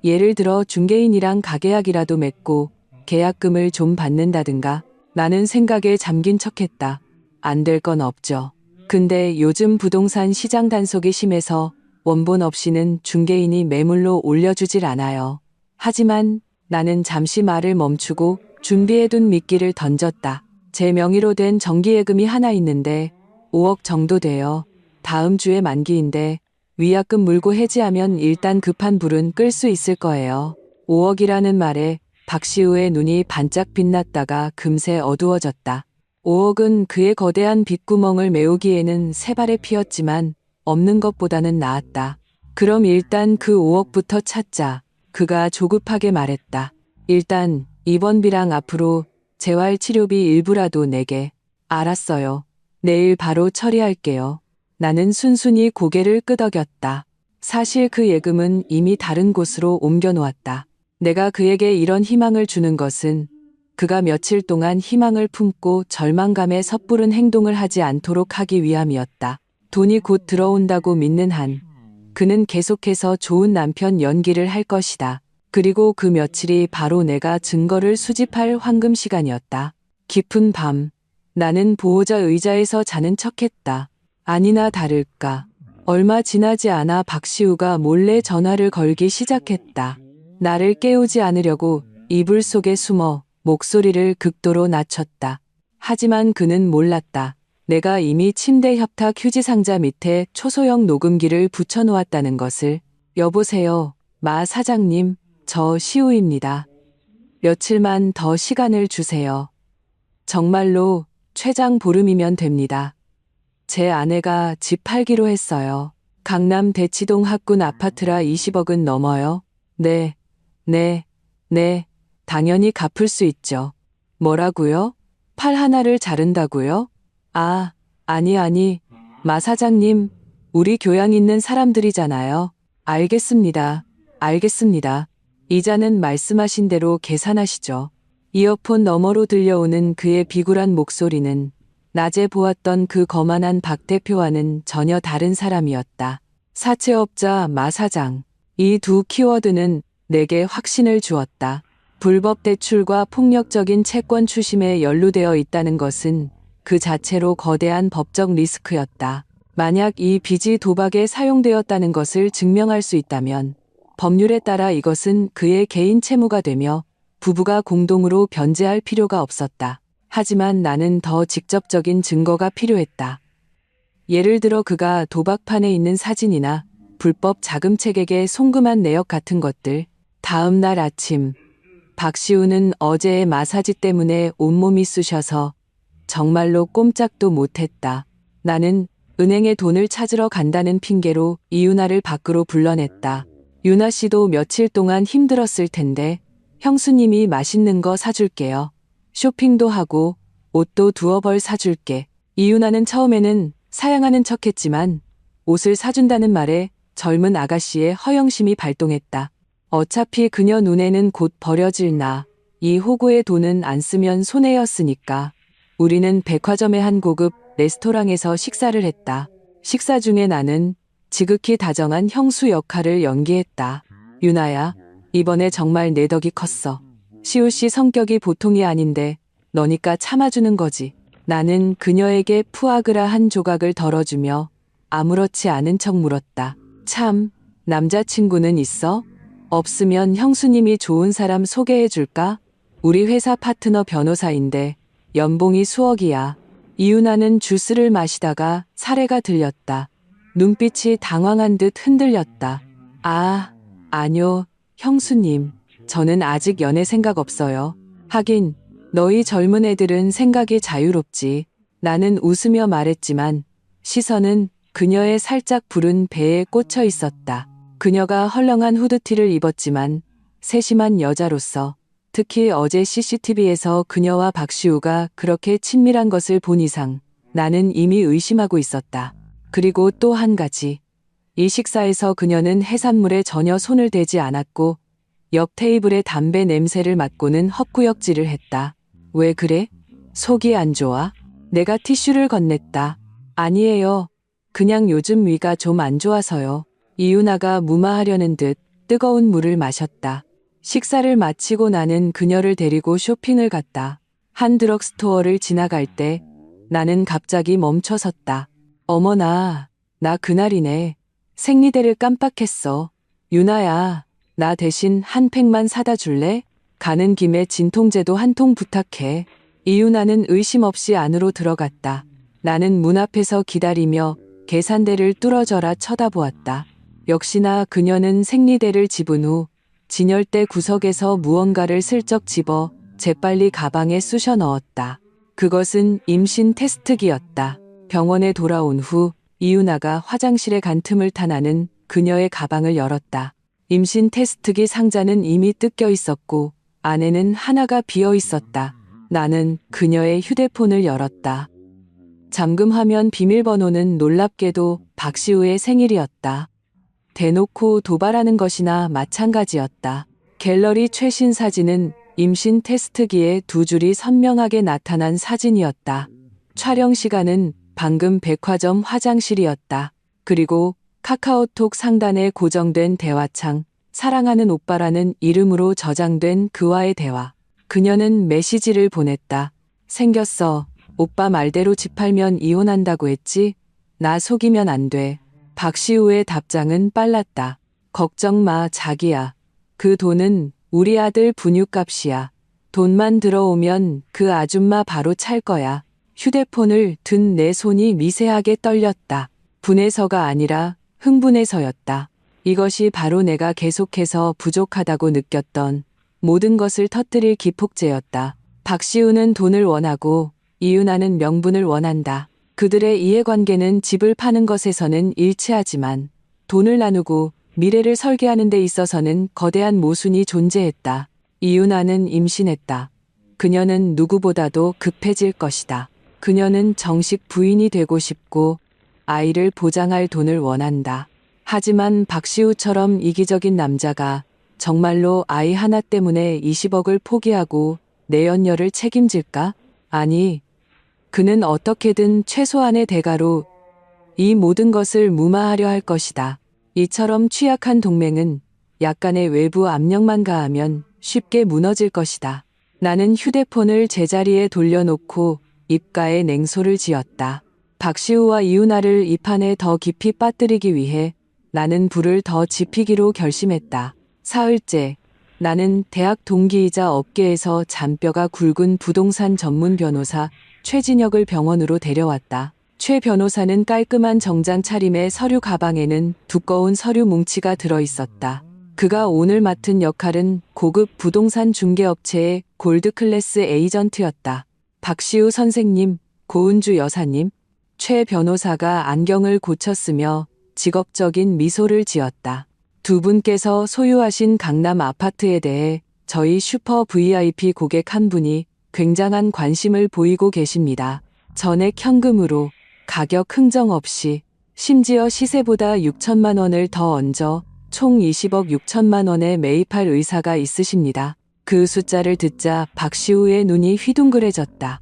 예를 들어 중개인이랑 가계약이라도 맺고 계약금을 좀 받는다든가. 나는 생각에 잠긴 척했다. 안 될 건 없죠. 근데 요즘 부동산 시장 단속이 심해서 원본 없이는 중개인이 매물로 올려주질 않아요. 하지만 나는 잠시 말을 멈추고 준비해둔 미끼를 던졌다. 제 명의로 된 정기예금이 하나 있는데 5억 정도 돼요. 다음 주에 만기인데 위약금 물고 해지하면 일단 급한 불은 끌 수 있을 거예요. 5억이라는 말에 박시우의 눈이 반짝 빛났다가 금세 어두워졌다. 5억은 그의 거대한 빚구멍을 메우기에는 세 발에 피었지만 없는 것보다는 나았다. 그럼 일단 그 5억부터 찾자. 그가 조급하게 말했다. 일단 입원비랑 앞으로 재활치료비 일부라도 내게. 알았어요. 내일 바로 처리할게요. 나는 순순히 고개를 끄덕였다. 사실 그 예금은 이미 다른 곳으로 옮겨놓았다. 내가 그에게 이런 희망을 주는 것은 그가 며칠 동안 희망을 품고 절망감에 섣부른 행동을 하지 않도록 하기 위함이었다. 돈이 곧 들어온다고 믿는 한 그는 계속해서 좋은 남편 연기를 할 것이다. 그리고 그 며칠이 바로 내가 증거를 수집할 황금 시간이었다. 깊은 밤, 나는 보호자 의자에서 자는 척했다. 아니나 다를까. 얼마 지나지 않아 박시우가 몰래 전화를 걸기 시작했다. 나를 깨우지 않으려고 이불 속에 숨어 목소리를 극도로 낮췄다. 하지만 그는 몰랐다. 내가 이미 침대 협탁 휴지 상자 밑에 초소형 녹음기를 붙여놓았다는 것을. 여보세요, 마 사장님, 저 시우입니다. 며칠만 더 시간을 주세요. 정말로 최장 보름이면 됩니다. 제 아내가 집 팔기로 했어요. 강남 대치동 학군 아파트라 20억은 넘어요. 네, 당연히 갚을 수 있죠. 뭐라고요? 팔 하나를 자른다고요? 아, 아니, 마 사장님, 우리 교양 있는 사람들이잖아요. 알겠습니다. 이자는 말씀하신 대로 계산하시죠. 이어폰 너머로 들려오는 그의 비굴한 목소리는 낮에 보았던 그 거만한 박 대표와는 전혀 다른 사람이었다. 사채업자 마 사장. 이 두 키워드는 내게 확신을 주었다. 불법 대출과 폭력적인 채권 추심에 연루되어 있다는 것은 그 자체로 거대한 법적 리스크였다. 만약 이 빚이 도박에 사용되었다는 것을 증명할 수 있다면 법률에 따라 이것은 그의 개인 채무가 되며 부부가 공동으로 변제할 필요가 없었다. 하지만 나는 더 직접적인 증거가 필요했다. 예를 들어 그가 도박판에 있는 사진이나 불법 자금책에게 송금한 내역 같은 것들. 다음 날 아침, 박시우는 어제의 마사지 때문에 온몸이 쑤셔서 정말로 꼼짝도 못했다. 나는 은행에 돈을 찾으러 간다는 핑계로 이윤아를 밖으로 불러냈다. 유나 씨도 며칠 동안 힘들었을 텐데 형수님이 맛있는 거 사줄게요. 쇼핑도 하고 옷도 두어 벌 사줄게. 이윤아는 처음에는 사양하는 척했지만 옷을 사준다는 말에 젊은 아가씨의 허영심이 발동했다. 어차피 그녀 눈에는 곧 버려질 나. 이 호구의 돈은 안 쓰면 손해였으니까. 우리는 백화점의 한 고급 레스토랑에서 식사를 했다. 식사 중에 나는 지극히 다정한 형수 역할을 연기했다. 유나야, 이번에 정말 내 덕이 컸어. 시우 씨 성격이 보통이 아닌데 너니까 참아주는 거지. 나는 그녀에게 푸아그라 한 조각을 덜어주며 아무렇지 않은 척 물었다. 참, 남자친구는 있어? 없으면 형수님이 좋은 사람 소개해줄까? 우리 회사 파트너 변호사인데 연봉이 수억이야. 이윤아는 주스를 마시다가 사례가 들렸다. 눈빛이 당황한 듯 흔들렸다. 아, 아뇨, 형수님. 저는 아직 연애 생각 없어요. 하긴 너희 젊은 애들은 생각이 자유롭지. 나는 웃으며 말했지만 시선은 그녀의 살짝 부른 배에 꽂혀 있었다. 그녀가 헐렁한 후드티를 입었지만 세심한 여자로서 특히 어제 CCTV에서 그녀와 박시우가 그렇게 친밀한 것을 본 이상 나는 이미 의심하고 있었다. 그리고 또 한 가지. 이 식사에서 그녀는 해산물에 전혀 손을 대지 않았고 옆 테이블의 담배 냄새를 맡고는 헛구역질을 했다. 왜 그래? 속이 안 좋아? 내가 티슈를 건넸다. 아니에요. 그냥 요즘 위가 좀 안 좋아서요. 이윤아가 무마하려는 듯 뜨거운 물을 마셨다. 식사를 마치고 나는 그녀를 데리고 쇼핑을 갔다. 한 드럭스토어를 지나갈 때 나는 갑자기 멈춰섰다. 어머나, 나 그날이네. 생리대를 깜빡했어. 유나야, 나 대신 한 팩만 사다 줄래? 가는 김에 진통제도 한 통 부탁해. 이윤아는 의심 없이 안으로 들어갔다. 나는 문 앞에서 기다리며 계산대를 뚫어져라 쳐다보았다. 역시나 그녀는 생리대를 집은 후 진열대 구석에서 무언가를 슬쩍 집어 재빨리 가방에 쑤셔 넣었다. 그것은 임신 테스트기였다. 병원에 돌아온 후 이윤아가 화장실에 간 틈을 타 나는 그녀의 가방을 열었다. 임신 테스트기 상자는 이미 뜯겨 있었고 안에는 하나가 비어 있었다. 나는 그녀의 휴대폰을 열었다. 잠금 화면 비밀번호는 놀랍게도 박시우의 생일이었다. 대놓고 도발하는 것이나 마찬가지였다. 갤러리 최신 사진은 임신 테스트기에 두 줄이 선명하게 나타난 사진이었다. 촬영 시간은 방금 백화점 화장실이었다. 그리고 카카오톡 상단에 고정된 대화창, 사랑하는 오빠라는 이름으로 저장된 그와의 대화. 그녀는 메시지를 보냈다. 생겼어. 오빠 말대로 집 팔면 이혼한다고 했지? 나 속이면 안 돼. 박시우의 답장은 빨랐다. 걱정 마, 자기야. 그 돈은 우리 아들 분유값이야. 돈만 들어오면 그 아줌마 바로 찰 거야. 휴대폰을 든 내 손이 미세하게 떨렸다. 분해서가 아니라 흥분해서였다. 이것이 바로 내가 계속해서 부족하다고 느꼈던 모든 것을 터뜨릴 기폭제였다. 박시우는 돈을 원하고 이윤아는 명분을 원한다. 그들의 이해관계는 집을 파는 것에서는 일치하지만 돈을 나누고 미래를 설계하는 데 있어서는 거대한 모순이 존재했다. 이윤아는 임신했다. 그녀는 누구보다도 급해질 것이다. 그녀는 정식 부인이 되고 싶고 아이를 보장할 돈을 원한다. 하지만 박시우처럼 이기적인 남자가 정말로 아이 하나 때문에 20억을 포기하고 내연녀를 책임질까? 아니, 그는 어떻게든 최소한의 대가로 이 모든 것을 무마하려 할 것이다. 이처럼 취약한 동맹은 약간의 외부 압력만 가하면 쉽게 무너질 것이다. 나는 휴대폰을 제자리에 돌려놓고 입가에 냉소를 지었다. 박시우와 이윤아를 이 판에 더 깊이 빠뜨리기 위해 나는 불을 더 지피기로 결심했다. 사흘째, 나는 대학 동기이자 업계에서 잔뼈가 굵은 부동산 전문 변호사 최진혁을 병원으로 데려왔다. 최 변호사는 깔끔한 정장 차림의 서류 가방에는 두꺼운 서류 뭉치가 들어있었다. 그가 오늘 맡은 역할은 고급 부동산 중개업체의 골드클래스 에이전트였다. 박시우 선생님, 고은주 여사님, 최 변호사가 안경을 고쳤으며 직업적인 미소를 지었다. 두 분께서 소유하신 강남 아파트에 대해 저희 슈퍼 VIP 고객 한 분이 굉장한 관심을 보이고 계십니다. 전액 현금으로 가격 흥정 없이 심지어 시세보다 6천만 원을 더 얹어 총 20억 6천만 원에 매입할 의사가 있으십니다. 그 숫자를 듣자 박시우의 눈이 휘둥그레졌다.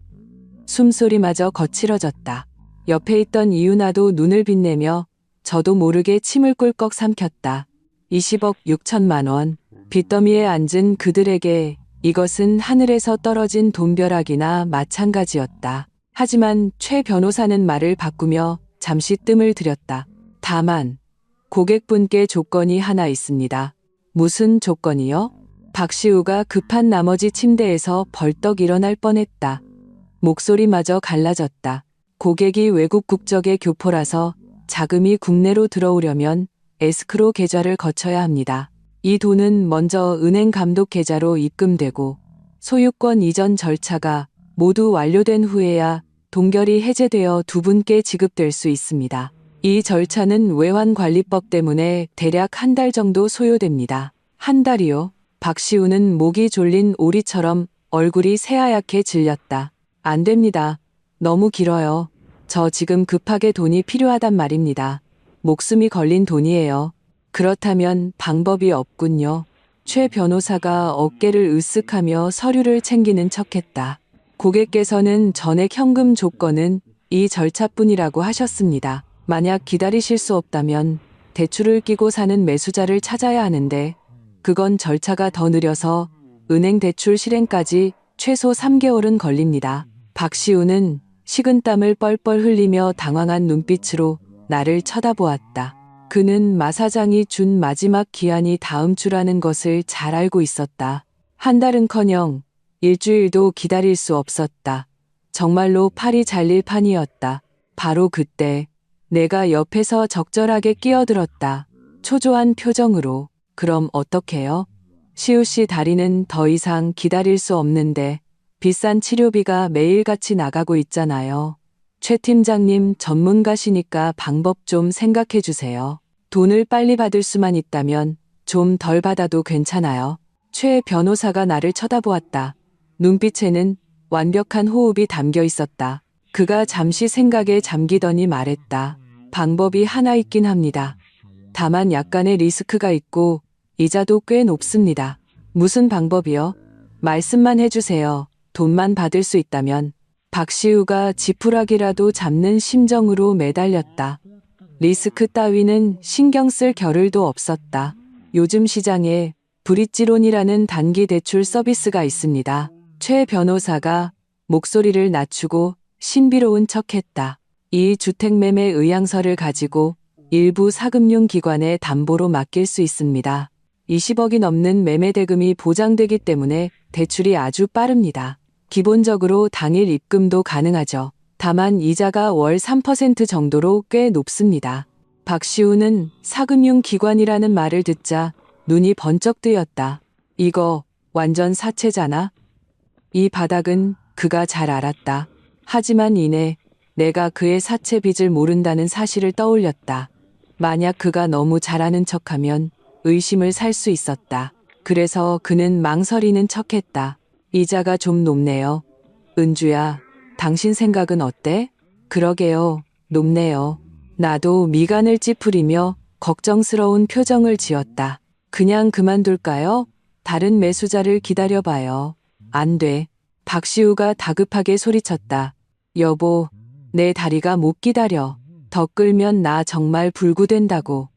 숨소리마저 거칠어졌다. 옆에 있던 이윤아도 눈을 빛내며 저도 모르게 침을 꿀꺽 삼켰다. 20억 6천만 원. 빚더미에 앉은 그들에게 이것은 하늘에서 떨어진 돈벼락이나 마찬가지였다. 하지만 최 변호사는 말을 바꾸며 잠시 뜸을 들였다. 다만 고객분께 조건이 하나 있습니다. 무슨 조건이요? 박시우가 급한 나머지 침대에서 벌떡 일어날 뻔했다. 목소리마저 갈라졌다. 고객이 외국 국적의 교포라서 자금이 국내로 들어오려면 에스크로 계좌를 거쳐야 합니다. 이 돈은 먼저 은행 감독 계좌로 입금되고 소유권 이전 절차가 모두 완료된 후에야 동결이 해제되어 두 분께 지급될 수 있습니다. 이 절차는 외환관리법 때문에 대략 한 달 정도 소요됩니다. 한 달이요? 박시우는 목이 졸린 오리처럼 얼굴이 새하얗게 질렸다. 안 됩니다. 너무 길어요. 저 지금 급하게 돈이 필요하단 말입니다. 목숨이 걸린 돈이에요. 그렇다면 방법이 없군요. 최 변호사가 어깨를 으쓱하며 서류를 챙기는 척했다. 고객께서는 전액 현금 조건은 이 절차뿐이라고 하셨습니다. 만약 기다리실 수 없다면 대출을 끼고 사는 매수자를 찾아야 하는데 그건 절차가 더 느려서 은행 대출 실행까지 최소 3개월은 걸립니다. 박시우는 식은땀을 뻘뻘 흘리며 당황한 눈빛으로 나를 쳐다보았다. 그는 마 사장이 준 마지막 기한이 다음 주라는 것을 잘 알고 있었다. 한 달은커녕 일주일도 기다릴 수 없었다. 정말로 팔이 잘릴 판이었다. 바로 그때 내가 옆에서 적절하게 끼어들었다. 초조한 표정으로. 그럼 어떡해요? 시우 씨 다리는 더 이상 기다릴 수 없는데 비싼 치료비가 매일같이 나가고 있잖아요. 최 팀장님 전문가시니까 방법 좀 생각해 주세요. 돈을 빨리 받을 수만 있다면 좀 덜 받아도 괜찮아요. 최 변호사가 나를 쳐다보았다. 눈빛에는 완벽한 호흡이 담겨 있었다. 그가 잠시 생각에 잠기더니 말했다. 방법이 하나 있긴 합니다. 다만 약간의 리스크가 있고 이자도 꽤 높습니다. 무슨 방법이요? 말씀만 해주세요. 돈만 받을 수 있다면. 박시우가 지푸라기라도 잡는 심정으로 매달렸다. 리스크 따위는 신경 쓸 겨를도 없었다. 요즘 시장에 브릿지론이라는 단기 대출 서비스가 있습니다. 최 변호사가 목소리를 낮추고 신비로운 척했다. 이 주택매매 의향서를 가지고 일부 사금융 기관에 담보로 맡길 수 있습니다. 20억이 넘는 매매 대금이 보장되기 때문에 대출이 아주 빠릅니다. 기본적으로 당일 입금도 가능하죠. 다만 이자가 월 3% 정도로 꽤 높습니다. 박시우는 사금융 기관이라는 말을 듣자 눈이 번쩍 뜨였다. 이거 완전 사채잖아. 이 바닥은 그가 잘 알았다. 하지만 이내 내가 그의 사채 빚을 모른다는 사실을 떠올렸다. 만약 그가 너무 잘하는 척하면 의심을 살 수 있었다. 그래서 그는 망설이는 척했다. 이자가 좀 높네요. 은주야, 당신 생각은 어때? 그러게요, 높네요. 나도 미간을 찌푸리며 걱정스러운 표정을 지었다. 그냥 그만둘까요? 다른 매수자를 기다려봐요. 안 돼. 박시우가 다급하게 소리쳤다. 여보, 내 다리가 못 기다려. 더 끌면 나 정말 불구된다고.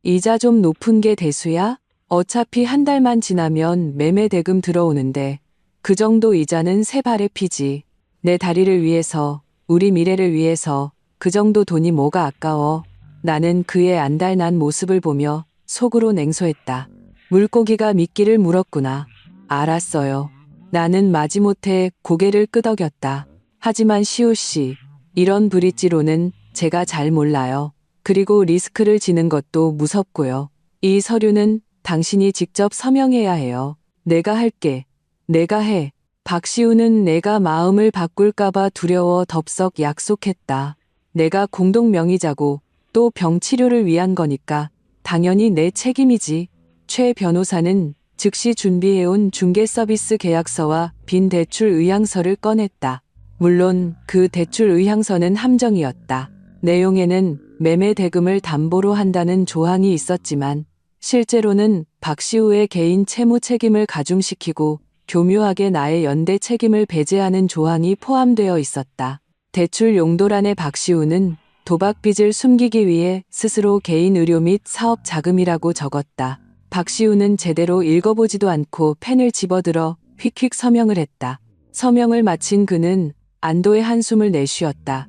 이자 좀 높은 게 대수야? 어차피 한 달만 지나면 매매 대금 들어오는데 그 정도 이자는 세 발의 피지. 내 다리를 위해서, 우리 미래를 위해서 그 정도 돈이 뭐가 아까워. 나는 그의 안달난 모습을 보며 속으로 냉소했다. 물고기가 미끼를 물었구나. 알았어요. 나는 마지못해 고개를 끄덕였다. 하지만 시우 씨, 이런 브릿지로는 제가 잘 몰라요. 그리고 리스크를 지는 것도 무섭고요. 이 서류는 당신이 직접 서명해야 해요. 내가 할게. 내가 해. 박시우는 내가 마음을 바꿀까봐 두려워 덥석 약속했다. 내가 공동 명의자고 또 병치료를 위한 거니까 당연히 내 책임이지. 최 변호사는 즉시 준비해온 중개서비스 계약서와 빈 대출 의향서를 꺼냈다. 물론 그 대출 의향서는 함정이었다. 내용에는 매매 대금을 담보로 한다는 조항이 있었지만 실제로는 박시우의 개인 채무 책임을 가중시키고 교묘하게 나의 연대 책임을 배제하는 조항이 포함되어 있었다. 대출 용도란에 박시우는 도박 빚을 숨기기 위해 스스로 개인 의료 및 사업 자금이라고 적었다. 박시우는 제대로 읽어보지도 않고 펜을 집어들어 휙휙 서명을 했다. 서명을 마친 그는 안도의 한숨을 내쉬었다.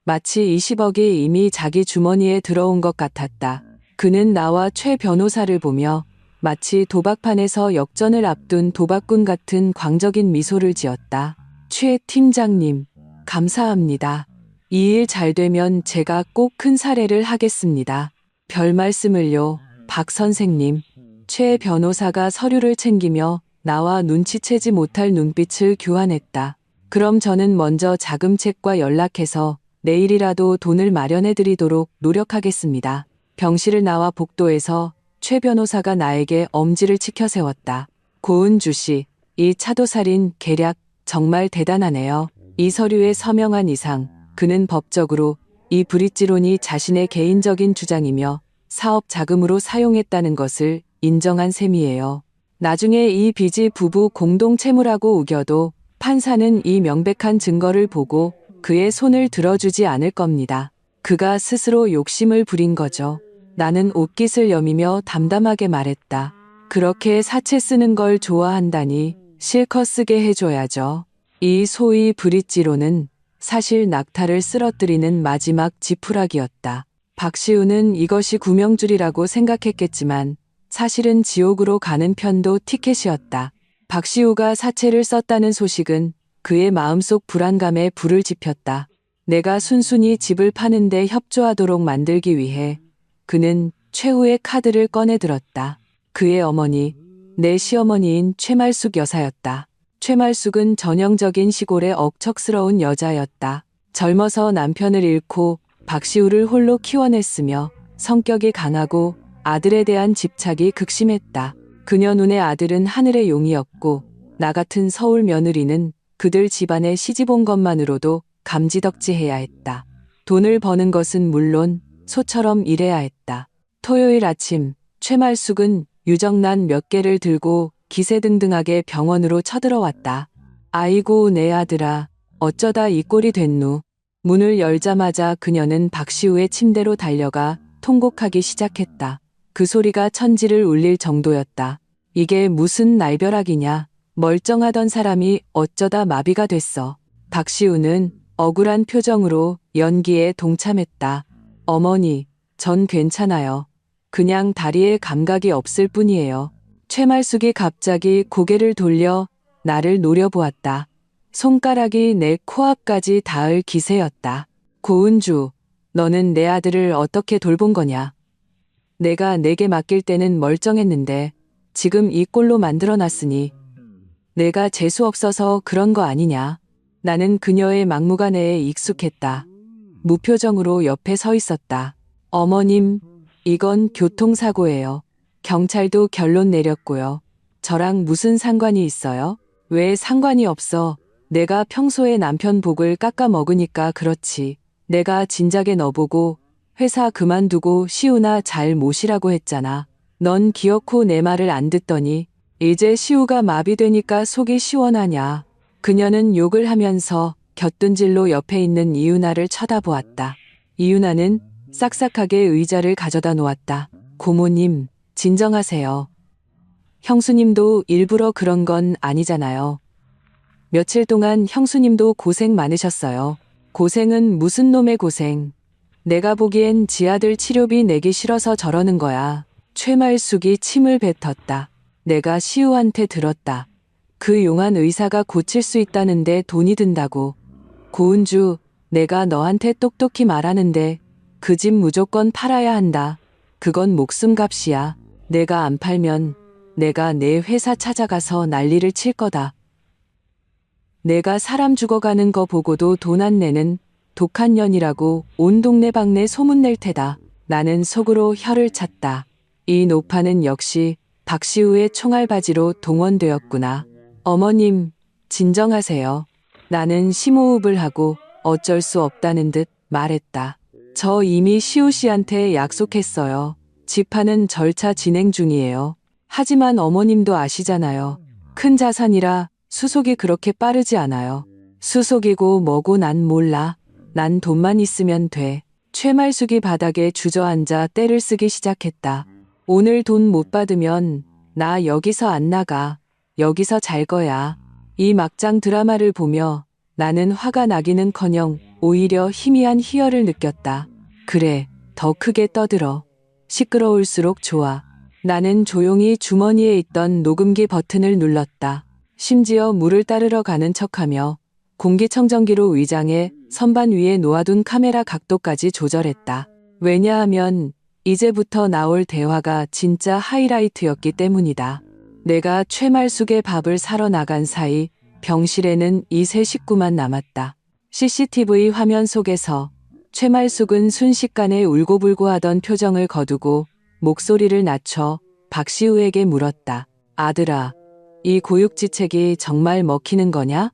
마치 20억이 이미 자기 주머니에 들어온 것 같았다. 그는 나와 최 변호사를 보며 마치 도박판에서 역전을 앞둔 도박꾼 같은 광적인 미소를 지었다. 최 팀장님, 감사합니다. 이 일 잘 되면 제가 꼭 큰 사례를 하겠습니다. 별 말씀을요, 박 선생님. 최 변호사가 서류를 챙기며 나와 눈치채지 못할 눈빛을 교환했다. 그럼 저는 먼저 자금책과 연락해서 내일이라도 돈을 마련해 드리도록 노력하겠습니다. 병실을 나와 복도에서 최 변호사가 나에게 엄지를 치켜 세웠다. 고은주 씨, 이 차도살인 계략 정말 대단하네요. 이 서류에 서명한 이상 그는 법적으로 이 브릿지론이 자신의 개인적인 주장이며 사업 자금으로 사용했다는 것을 인정한 셈이에요. 나중에 이 빚이 부부 공동 채무라고 우겨도 판사는 이 명백한 증거를 보고 그의 손을 들어주지 않을 겁니다. 그가 스스로 욕심을 부린 거죠. 나는 옷깃을 여미며 담담하게 말했다. 그렇게 사채 쓰는 걸 좋아한다니 실컷 쓰게 해줘야죠. 이 소위 브릿지론은 사실 낙타를 쓰러뜨리는 마지막 지푸라기였다. 박시우는 이것이 구명줄이라고 생각했겠지만 사실은 지옥으로 가는 편도 티켓이었다. 박시우가 사채를 썼다는 소식은 그의 마음속 불안감에 불을 지폈다. 내가 순순히 집을 파는데 협조하도록 만들기 위해 그는 최후의 카드를 꺼내들었다. 그의 어머니, 내 시어머니인 최말숙 여사였다. 최말숙은 전형적인 시골의 억척스러운 여자였다. 젊어서 남편을 잃고 박시우를 홀로 키워냈으며 성격이 강하고 아들에 대한 집착이 극심했다. 그녀 눈에 아들은 하늘의 용이었고 나 같은 서울 며느리는 그들 집안에 시집 온 것만으로도 감지덕지해야 했다. 돈을 버는 것은 물론 소처럼 일해야 했다. 토요일 아침 최말숙은 유정란 몇 개를 들고 기세등등하게 병원으로 쳐들어왔다. 아이고 내 아들아, 어쩌다 이 꼴이 됐누. 문을 열자마자 그녀는 박시우의 침대로 달려가 통곡하기 시작했다. 그 소리가 천지를 울릴 정도였다. 이게 무슨 날벼락이냐. 멀쩡하던 사람이 어쩌다 마비가 됐어. 박시우는 억울한 표정으로 연기에 동참했다. 어머니, 전 괜찮아요. 그냥 다리에 감각이 없을 뿐이에요. 최말숙이 갑자기 고개를 돌려 나를 노려보았다. 손가락이 내 코앞까지 닿을 기세였다. 고은주, 너는 내 아들을 어떻게 돌본 거냐? 내가 내게 맡길 때는 멀쩡했는데 지금 이 꼴로 만들어놨으니 내가 재수 없어서 그런 거 아니냐? 나는 그녀의 막무가내에 익숙했다. 무표정으로 옆에 서 있었다. 어머님, 이건 교통사고예요. 경찰도 결론 내렸고요. 저랑 무슨 상관이 있어요? 왜 상관이 없어? 내가 평소에 남편 복을 깎아 먹으니까 그렇지. 내가 진작에 너보고 회사 그만두고 시우나 잘 모시라고 했잖아. 넌 기어코 내 말을 안 듣더니 이제 시우가 마비되니까 속이 시원하냐. 그녀는 욕을 하면서 곁둔질로 옆에 있는 이윤아를 쳐다보았다. 이윤아는 싹싹하게 의자를 가져다 놓았다. 고모님, 진정하세요. 형수님도 일부러 그런 건 아니잖아요. 며칠 동안 형수님도 고생 많으셨어요. 고생은 무슨 놈의 고생. 내가 보기엔 지 아들 치료비 내기 싫어서 저러는 거야. 최말숙이 침을 뱉었다. 내가 시우한테 들었다. 그 용한 의사가 고칠 수 있다는데 돈이 든다고. 고은주, 내가 너한테 똑똑히 말하는데 그 집 무조건 팔아야 한다. 그건 목숨값이야. 내가 안 팔면 내가 내 회사 찾아가서 난리를 칠 거다. 내가 사람 죽어가는 거 보고도 돈 안 내는 독한 년이라고 온 동네방네 소문낼 테다. 나는 속으로 혀를 찼다. 이 노파는 역시 박시우의 총알바지로 동원되었구나. 어머님, 진정하세요. 나는 심호흡을 하고 어쩔 수 없다는 듯 말했다. 저 이미 시우 씨한테 약속했어요. 집하는 절차 진행 중이에요. 하지만 어머님도 아시잖아요. 큰 자산이라 수속이 그렇게 빠르지 않아요. 수속이고 뭐고 난 몰라. 난 돈만 있으면 돼. 최말숙이 바닥에 주저앉아 떼를 쓰기 시작했다. 오늘 돈 못 받으면 나 여기서 안 나가. 여기서 잘 거야. 이 막장 드라마를 보며 나는 화가 나기는커녕 오히려 희미한 희열을 느꼈다. 그래, 더 크게 떠들어. 시끄러울수록 좋아. 나는 조용히 주머니에 있던 녹음기 버튼을 눌렀다. 심지어 물을 따르러 가는 척하며 공기청정기로 위장해 선반 위에 놓아둔 카메라 각도까지 조절했다. 왜냐하면 이제부터 나올 대화가 진짜 하이라이트였기 때문이다. 내가 최말숙의 밥을 사러 나간 사이 병실에는 이 세 식구만 남았다. CCTV 화면 속에서 최말숙은 순식간에 울고불고 하던 표정을 거두고 목소리를 낮춰 박시우에게 물었다. 아들아, 이 고육지책이 정말 먹히는 거냐?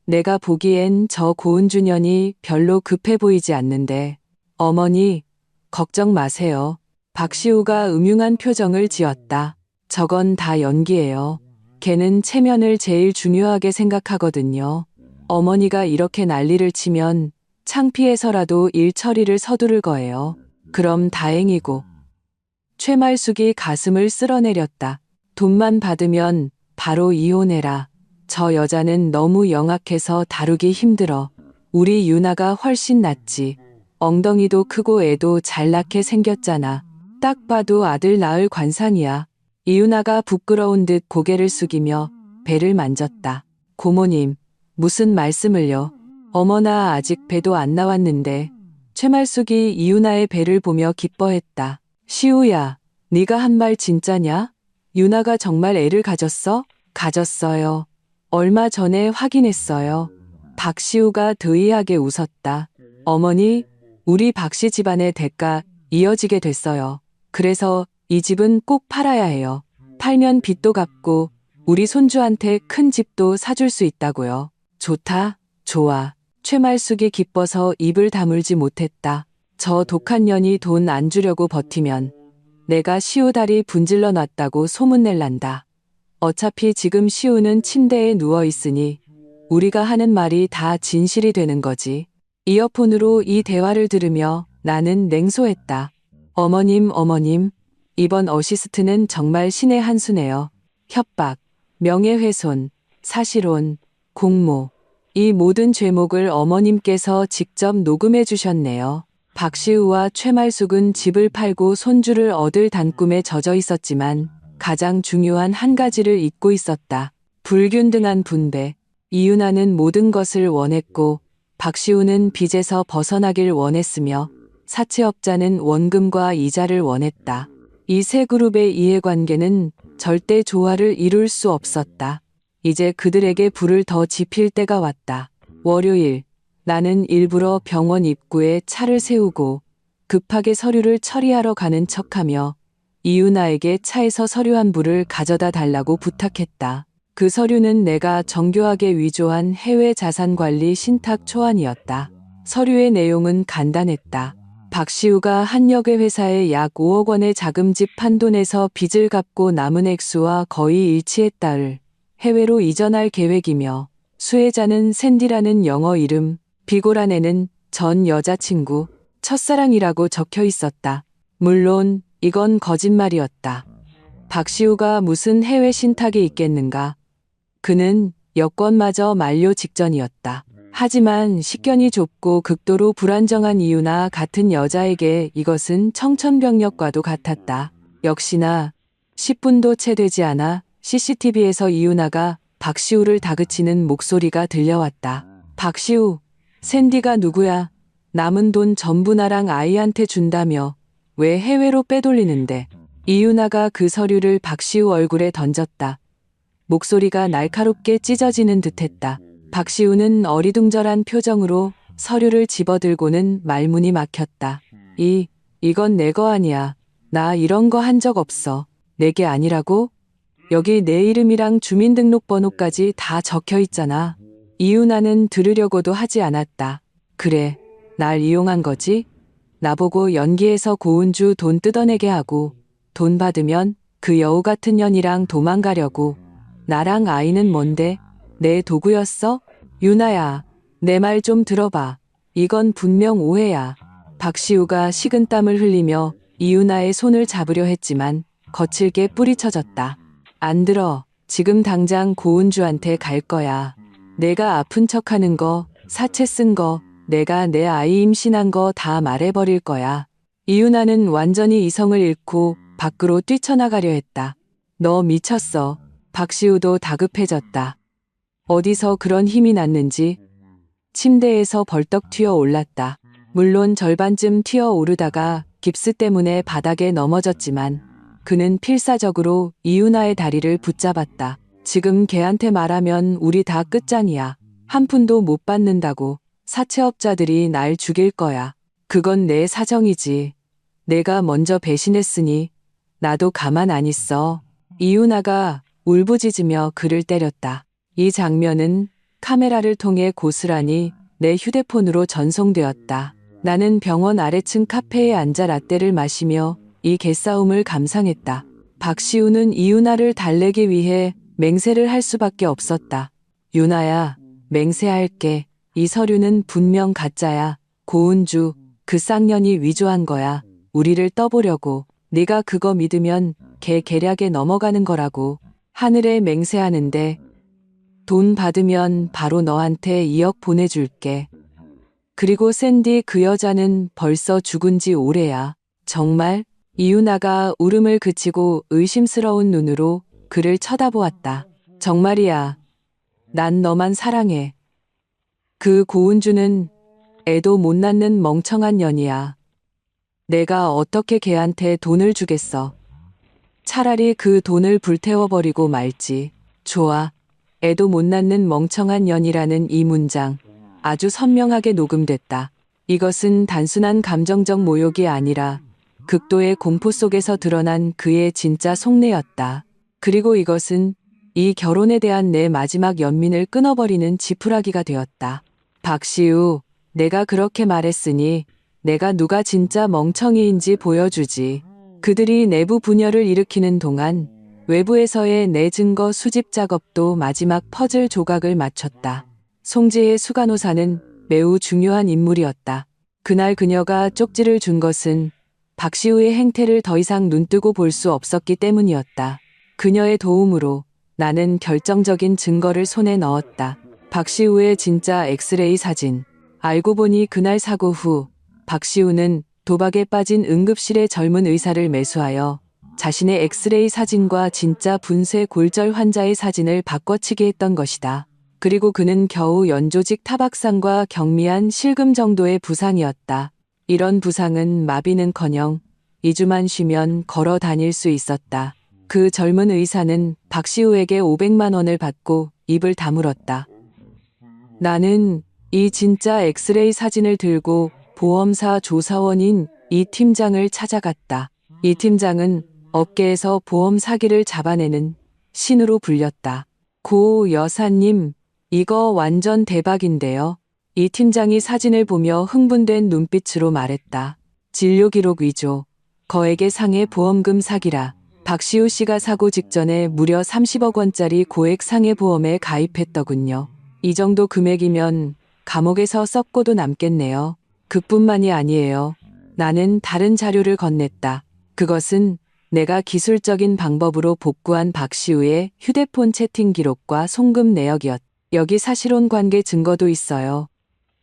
내가 보기엔 저 고은주 년이 별로 급해 보이지 않는데. 어머니, 걱정 마세요. 박시우가 음흉한 표정을 지었다. 저건 다 연기예요. 걔는 체면을 제일 중요하게 생각하거든요. 어머니가 이렇게 난리를 치면 창피해서라도 일 처리를 서두를 거예요. 그럼 다행이고. 최말숙이 가슴을 쓸어내렸다. 돈만 받으면 바로 이혼해라. 저 여자는 너무 영악해서 다루기 힘들어. 우리 유나가 훨씬 낫지. 엉덩이도 크고 애도 잘 낳게 생겼잖아. 딱 봐도 아들 낳을 관상이야. 이윤아가 부끄러운 듯 고개를 숙이며 배를 만졌다. 고모님, 무슨 말씀을요? 어머나 아직 배도 안 나왔는데. 최말숙이 이윤아의 배를 보며 기뻐했다. 시우야, 네가 한 말 진짜냐? 유나가 정말 애를 가졌어? 가졌어요. 얼마 전에 확인했어요. 박시우가 드이하게 웃었다. 어머니, 우리 박씨 집안의 대가 이어지게 됐어요. 그래서 이 집은 꼭 팔아야 해요. 팔면 빚도 갚고 우리 손주한테 큰 집도 사줄 수 있다고요. 좋다, 좋아. 최말숙이 기뻐서 입을 다물지 못했다. 저 독한 년이 돈 안 주려고 버티면 내가 시우 다리 분질러 놨다고 소문낼란다. 어차피 지금 시우는 침대에 누워 있으니 우리가 하는 말이 다 진실이 되는 거지. 이어폰으로 이 대화를 들으며 나는 냉소했다. 어머님, 이번 어시스트는 정말 신의 한 수네요. 협박, 명예훼손, 사실혼, 공모. 이 모든 죄목을 어머님께서 직접 녹음해 주셨네요. 박시우와 최말숙은 집을 팔고 손주를 얻을 단꿈에 젖어 있었지만 가장 중요한 한 가지를 잊고 있었다. 불균등한 분배. 이윤아는 모든 것을 원했고 박시우는 빚에서 벗어나길 원했으며 사채업자는 원금과 이자를 원했다. 이 세 그룹의 이해관계는 절대 조화를 이룰 수 없었다. 이제 그들에게 불을 더 지필 때가 왔다. 월요일, 나는 일부러 병원 입구에 차를 세우고 급하게 서류를 처리하러 가는 척하며 이윤아에게 차에서 서류 한 부를 가져다 달라고 부탁했다. 그 서류는 내가 정교하게 위조한 해외 자산관리 신탁 초안이었다. 서류의 내용은 간단했다. 박시우가 한 역외 회사에 약 5억 원의 자금집 판돈에서 빚을 갚고 남은 액수와 거의 일치했다를 해외로 이전할 계획이며 수혜자는 샌디라는 영어 이름, 비고란에는 전 여자친구, 첫사랑이라고 적혀 있었다. 물론 이건 거짓말이었다. 박시우가 무슨 해외 신탁이 있겠는가. 그는 여권마저 만료 직전이었다. 하지만 식견이 좁고 극도로 불안정한 이유나 같은 여자에게 이것은 청천벽력과도 같았다. 역시나 10분도 채 되지 않아 CCTV에서 이윤아가 박시우를 다그치는 목소리가 들려왔다. 박시우, 샌디가 누구야? 남은 돈 전부 나랑 아이한테 준다며 왜 해외로 빼돌리는데? 이윤아가 그 서류를 박시우 얼굴에 던졌다. 목소리가 날카롭게 찢어지는 듯했다. 박시우는 어리둥절한 표정으로 서류를 집어들고는 말문이 막혔다. 이건 내 거 아니야. 나 이런 거 한 적 없어. 내게 아니라고? 여기 내 이름이랑 주민등록번호까지 다 적혀 있잖아. 이윤아는 들으려고도 하지 않았다. 그래, 날 이용한 거지? 나보고 연기해서 고은주 돈 뜯어내게 하고 돈 받으면 그 여우 같은 년이랑 도망가려고. 나랑 아이는 뭔데? 내 도구였어? 윤아야, 내 말 좀 들어봐. 이건 분명 오해야. 박시우가 식은땀을 흘리며 이윤아의 손을 잡으려 했지만 거칠게 뿌리쳐졌다. 안 들어. 지금 당장 고은주한테 갈 거야. 내가 아픈 척하는 거, 사채 쓴 거, 내가 내 아이 임신한 거 다 말해버릴 거야. 이윤아는 완전히 이성을 잃고 밖으로 뛰쳐나가려 했다. 너 미쳤어. 박시우도 다급해졌다. 어디서 그런 힘이 났는지 침대에서 벌떡 튀어 올랐다. 물론 절반쯤 튀어 오르다가 깁스 때문에 바닥에 넘어졌지만 그는 필사적으로 이윤아의 다리를 붙잡았다. 지금 걔한테 말하면 우리 다 끝장이야. 한 푼도 못 받는다고. 사채업자들이 날 죽일 거야. 그건 내 사정이지. 내가 먼저 배신했으니 나도 가만 안 있어. 이윤아가 울부짖으며 그를 때렸다. 이 장면은 카메라를 통해 고스란히 내 휴대폰으로 전송되었다. 나는 병원 아래층 카페에 앉아 라떼를 마시며 이 개싸움을 감상했다. 박시우는 이윤아를 달래기 위해 맹세를 할 수밖에 없었다. 윤아야, 맹세할게. 이 서류는 분명 가짜야. 고은주, 그 쌍년이 위조한 거야. 우리를 떠보려고. 네가 그거 믿으면 걔 계략에 넘어가는 거라고. 하늘에 맹세하는데 돈 받으면 바로 너한테 2억 보내줄게. 그리고 샌디 그 여자는 벌써 죽은 지 오래야. 정말? 이윤아가 울음을 그치고 의심스러운 눈으로 그를 쳐다보았다. 정말이야. 난 너만 사랑해. 그 고은주는 애도 못 낳는 멍청한 년이야. 내가 어떻게 걔한테 돈을 주겠어. 차라리 그 돈을 불태워버리고 말지. 좋아. 애도 못 낳는 멍청한 년이라는 이 문장. 아주 선명하게 녹음됐다. 이것은 단순한 감정적 모욕이 아니라 극도의 공포 속에서 드러난 그의 진짜 속내였다. 그리고 이것은 이 결혼에 대한 내 마지막 연민을 끊어버리는 지푸라기가 되었다. 박시우, 내가 그렇게 말했으니 내가 누가 진짜 멍청이인지 보여주지. 그들이 내부 분열을 일으키는 동안 외부에서의 내 증거 수집 작업도 마지막 퍼즐 조각을 맞췄다. 송지혜 수간호사는 매우 중요한 인물이었다. 그날 그녀가 쪽지를 준 것은 박시우의 행태를 더 이상 눈뜨고 볼 수 없었기 때문이었다. 그녀의 도움으로 나는 결정적인 증거를 손에 넣었다. 박시우의 진짜 엑스레이 사진. 알고 보니 그날 사고 후 박시우는 도박에 빠진 응급실의 젊은 의사를 매수하여 자신의 엑스레이 사진과 진짜 분쇄 골절 환자의 사진을 바꿔치기 했던 것이다. 그리고 그는 겨우 연조직 타박상과 경미한 실금 정도의 부상이었다. 이런 부상은 마비는커녕 2주만 쉬면 걸어 다닐 수 있었다. 그 젊은 의사는 박시우에게 500만 원을 받고 입을 다물었다. 나는 이 진짜 엑스레이 사진을 들고 보험사 조사원인 이 팀장을 찾아갔다. 이 팀장은 업계에서 보험 사기를 잡아내는 신으로 불렸다. 고 여사님, 이거 완전 대박인데요. 이 팀장이 사진을 보며 흥분된 눈빛으로 말했다. 진료 기록 위조, 거액의 상해 보험금 사기라. 박시우 씨가 사고 직전에 무려 30억 원짜리 고액 상해 보험에 가입했더군요. 이 정도 금액이면 감옥에서 썩고도 남겠네요. 그뿐만이 아니에요. 나는 다른 자료를 건넸다. 그것은 내가 기술적인 방법으로 복구한 박시우의 휴대폰 채팅 기록과 송금 내역이었다. 여기 사실혼 관계 증거도 있어요.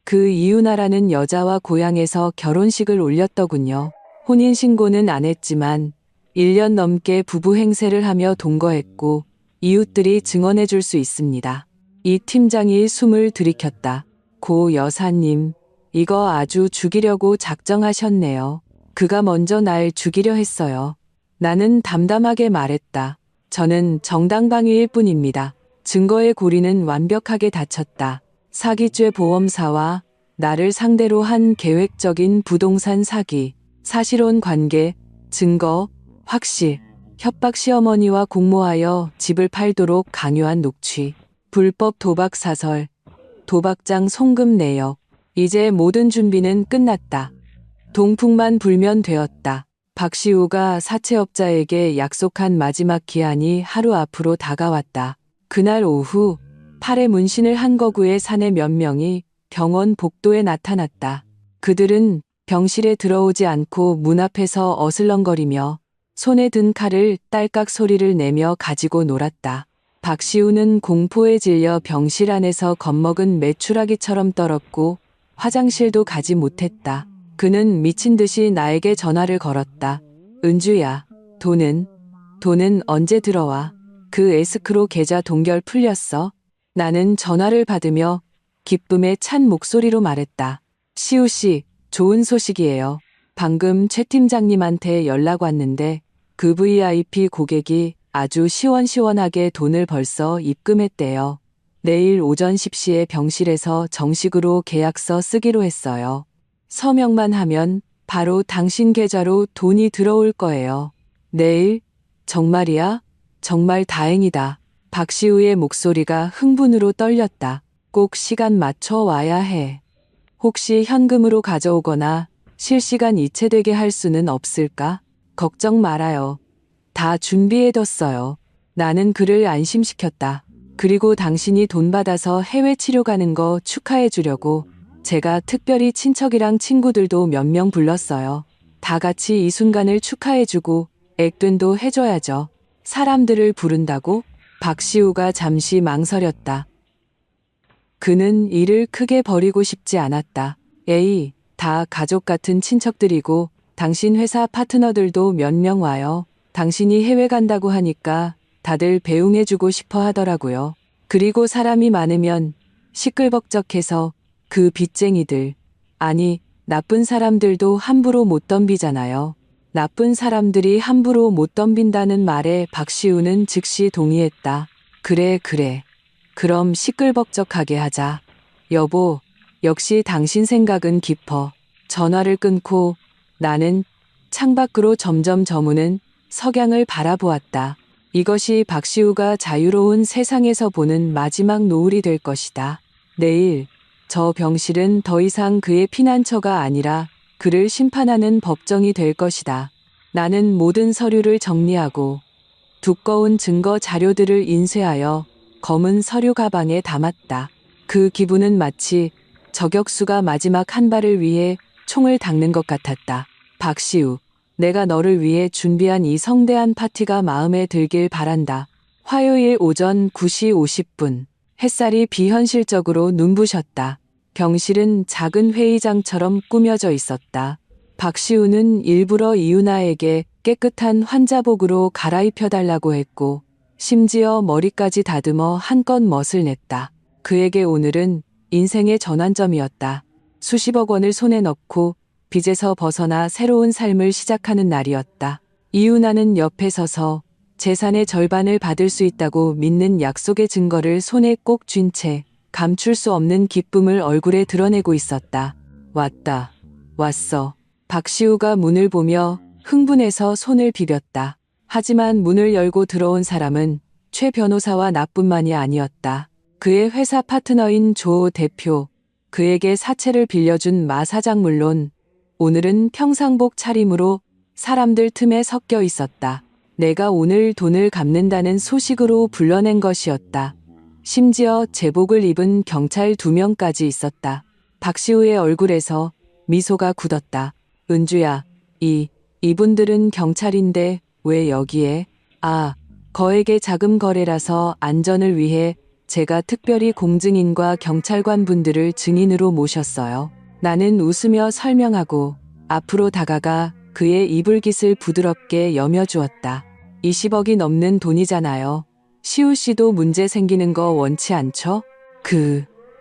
그 이유나라는 여자와 고향에서 결혼식을 올렸더군요. 혼인신고는 안 했지만 1년 넘게 부부 행세를 하며 동거했고 이웃들이 증언해 줄 수 있습니다. 이 팀장이 숨을 들이켰다. 고 여사님, 이거 아주 죽이려고 작정하셨네요. 그가 먼저 날 죽이려 했어요. 나는 담담하게 말했다. 저는 정당방위일 뿐입니다. 증거의 고리는 완벽하게 닫혔다. 사기죄 보험사와 나를 상대로 한 계획적인 부동산 사기, 사실혼 관계, 증거, 확실, 협박 시어머니와 공모하여 집을 팔도록 강요한 녹취, 불법 도박 사설, 도박장 송금 내역. 이제 모든 준비는 끝났다. 동풍만 불면 되었다. 박시우가 사채업자에게 약속한 마지막 기한이 하루 앞으로 다가왔다. 그날 오후 팔에 문신을 한 거구의 사내 몇 명이 병원 복도에 나타났다. 그들은 병실에 들어오지 않고 문 앞에서 어슬렁거리며 손에 든 칼을 딸깍 소리를 내며 가지고 놀았다. 박시우는 공포에 질려 병실 안에서 겁먹은 메추라기처럼 떨었고 화장실도 가지 못했다. 그는 미친 듯이 나에게 전화를 걸었다. 은주야, 돈은 언제 들어와? 그 에스크로 계좌 동결 풀렸어? 나는 전화를 받으며 기쁨에 찬 목소리로 말했다. 시우 씨, 좋은 소식이에요. 방금 최 팀장님한테 연락 왔는데 그 VIP 고객이 아주 시원시원하게 돈을 벌써 입금했대요. 내일 오전 10시에 병실에서 정식으로 계약서 쓰기로 했어요. 서명만 하면 바로 당신 계좌로 돈이 들어올 거예요. 내일? 정말이야? 정말 다행이다. 박시우의 목소리가 흥분으로 떨렸다. 꼭 시간 맞춰 와야 해. 혹시 현금으로 가져오거나 실시간 이체되게 할 수는 없을까? 걱정 말아요. 다 준비해뒀어요. 나는 그를 안심시켰다. 그리고 당신이 돈 받아서 해외 치료 가는 거 축하해 주려고 제가 특별히 친척이랑 친구들도 몇 명 불렀어요. 다 같이 이 순간을 축하해주고 액된도 해줘야죠. 사람들을 부른다고? 박시우가 잠시 망설였다. 그는 일을 크게 벌이고 싶지 않았다. 에이, 다 가족 같은 친척들이고 당신 회사 파트너들도 몇 명 와요. 당신이 해외 간다고 하니까 다들 배웅해주고 싶어 하더라고요. 그리고 사람이 많으면 시끌벅적해서 그 빚쟁이들, 아니 나쁜 사람들도 함부로 못 덤비잖아요. 나쁜 사람들이 함부로 못 덤빈다는 말에 박시우는 즉시 동의했다. 그래. 그럼 시끌벅적하게 하자. 여보, 역시 당신 생각은 깊어. 전화를 끊고 나는 창밖으로 점점 저무는 석양을 바라보았다. 이것이 박시우가 자유로운 세상에서 보는 마지막 노을이 될 것이다. 내일 저 병실은 더 이상 그의 피난처가 아니라 그를 심판하는 법정이 될 것이다. 나는 모든 서류를 정리하고 두꺼운 증거 자료들을 인쇄하여 검은 서류 가방에 담았다. 그 기분은 마치 저격수가 마지막 한 발을 위해 총을 닦는 것 같았다. 박시우, 내가 너를 위해 준비한 이 성대한 파티가 마음에 들길 바란다. 화요일 오전 9시 50분. 햇살이 비현실적으로 눈부셨다. 병실은 작은 회의장처럼 꾸며져 있었다. 박시우는 일부러 이윤아에게 깨끗한 환자복으로 갈아입혀달라고 했고 심지어 머리까지 다듬어 한껏 멋을 냈다. 그에게 오늘은 인생의 전환점이었다. 수십억 원을 손에 넣고 빚에서 벗어나 새로운 삶을 시작하는 날이었다. 이윤아는 옆에 서서 재산의 절반을 받을 수 있다고 믿는 약속의 증거를 손에 꼭 쥔 채 감출 수 없는 기쁨을 얼굴에 드러내고 있었다. 왔다. 왔어. 박시우가 문을 보며 흥분해서 손을 비볐다. 하지만 문을 열고 들어온 사람은 최 변호사와 나뿐만이 아니었다. 그의 회사 파트너인 조 대표, 그에게 사채를 빌려준 마 사장 물론 오늘은 평상복 차림으로 사람들 틈에 섞여 있었다. 내가 오늘 돈을 갚는다는 소식으로 불러낸 것이었다. 심지어 제복을 입은 경찰 2명까지 있었다. 박시우의 얼굴에서 미소가 굳었다. 은주야, 이분들은 경찰인데 왜 여기에? 아, 거액의 자금 거래라서 안전을 위해 제가 특별히 공증인과 경찰관 분들을 증인으로 모셨어요. 나는 웃으며 설명하고 앞으로 다가가 그의 이불깃을 부드럽게 여며주었다. 20억이 넘는 돈이잖아요. 시우 씨도 문제 생기는 거 원치 않죠?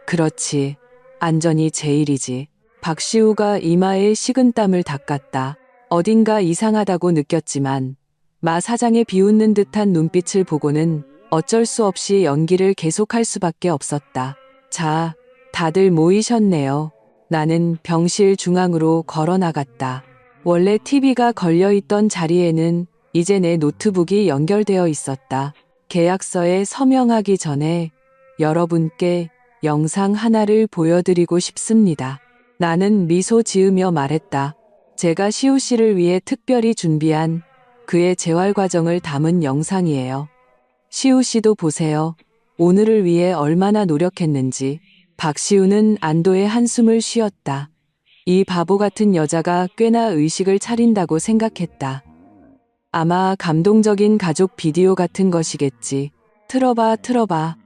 그렇지. 안전이 제일이지. 박시우가 이마에 식은땀을 닦았다. 어딘가 이상하다고 느꼈지만 마 사장의 비웃는 듯한 눈빛을 보고는 어쩔 수 없이 연기를 계속할 수밖에 없었다. 자, 다들 모이셨네요. 나는 병실 중앙으로 걸어 나갔다. 원래 TV가 걸려있던 자리에는 이제 내 노트북이 연결되어 있었다. 계약서에 서명하기 전에 여러분께 영상 하나를 보여드리고 싶습니다. 나는 미소 지으며 말했다. 제가 시우 씨를 위해 특별히 준비한 그의 재활 과정을 담은 영상이에요. 시우 씨도 보세요. 오늘을 위해 얼마나 노력했는지. 박시우는 안도의 한숨을 쉬었다. 이 바보 같은 여자가 꽤나 의식을 차린다고 생각했다. 아마 감동적인 가족 비디오 같은 것이겠지. 틀어봐.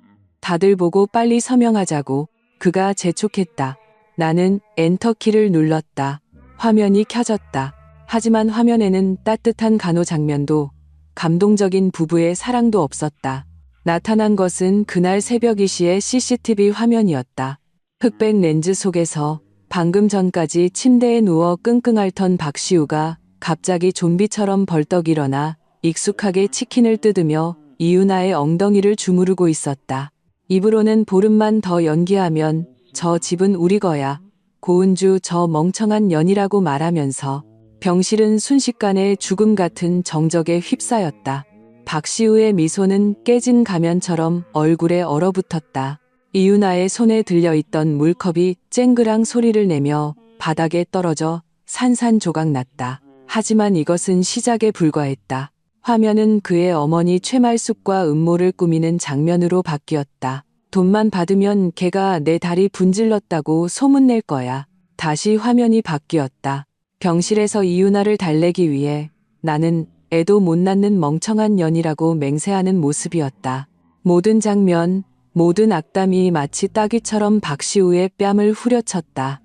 다들 보고 빨리 서명하자고. 그가 재촉했다. 나는 엔터키를 눌렀다. 화면이 켜졌다. 하지만 화면에는 따뜻한 간호 장면도 감동적인 부부의 사랑도 없었다. 나타난 것은 그날 새벽 2시의 CCTV 화면이었다. 흑백 렌즈 속에서 방금 전까지 침대에 누워 끙끙 앓던 박시우가 갑자기 좀비처럼 벌떡 일어나 익숙하게 치킨을 뜯으며 이윤아의 엉덩이를 주무르고 있었다. 입으로는 보름만 더 연기하면 저 집은 우리 거야. 고은주 저 멍청한 년이라고 말하면서 병실은 순식간에 죽음 같은 정적에 휩싸였다. 박시우의 미소는 깨진 가면처럼 얼굴에 얼어붙었다. 이윤아의 손에 들려있던 물컵이 쨍그랑 소리를 내며 바닥에 떨어져 산산조각 났다. 하지만 이것은 시작에 불과했다. 화면은 그의 어머니 최말숙과 음모를 꾸미는 장면으로 바뀌었다. 돈만 받으면 걔가 내 다리 분질렀다고 소문낼 거야. 다시 화면이 바뀌었다. 병실에서 이윤아를 달래기 위해 나는 애도 못 낳는 멍청한 년이라고 맹세하는 모습이었다. 모든 장면, 모든 악담이 마치 따귀처럼 박시우의 뺨을 후려쳤다.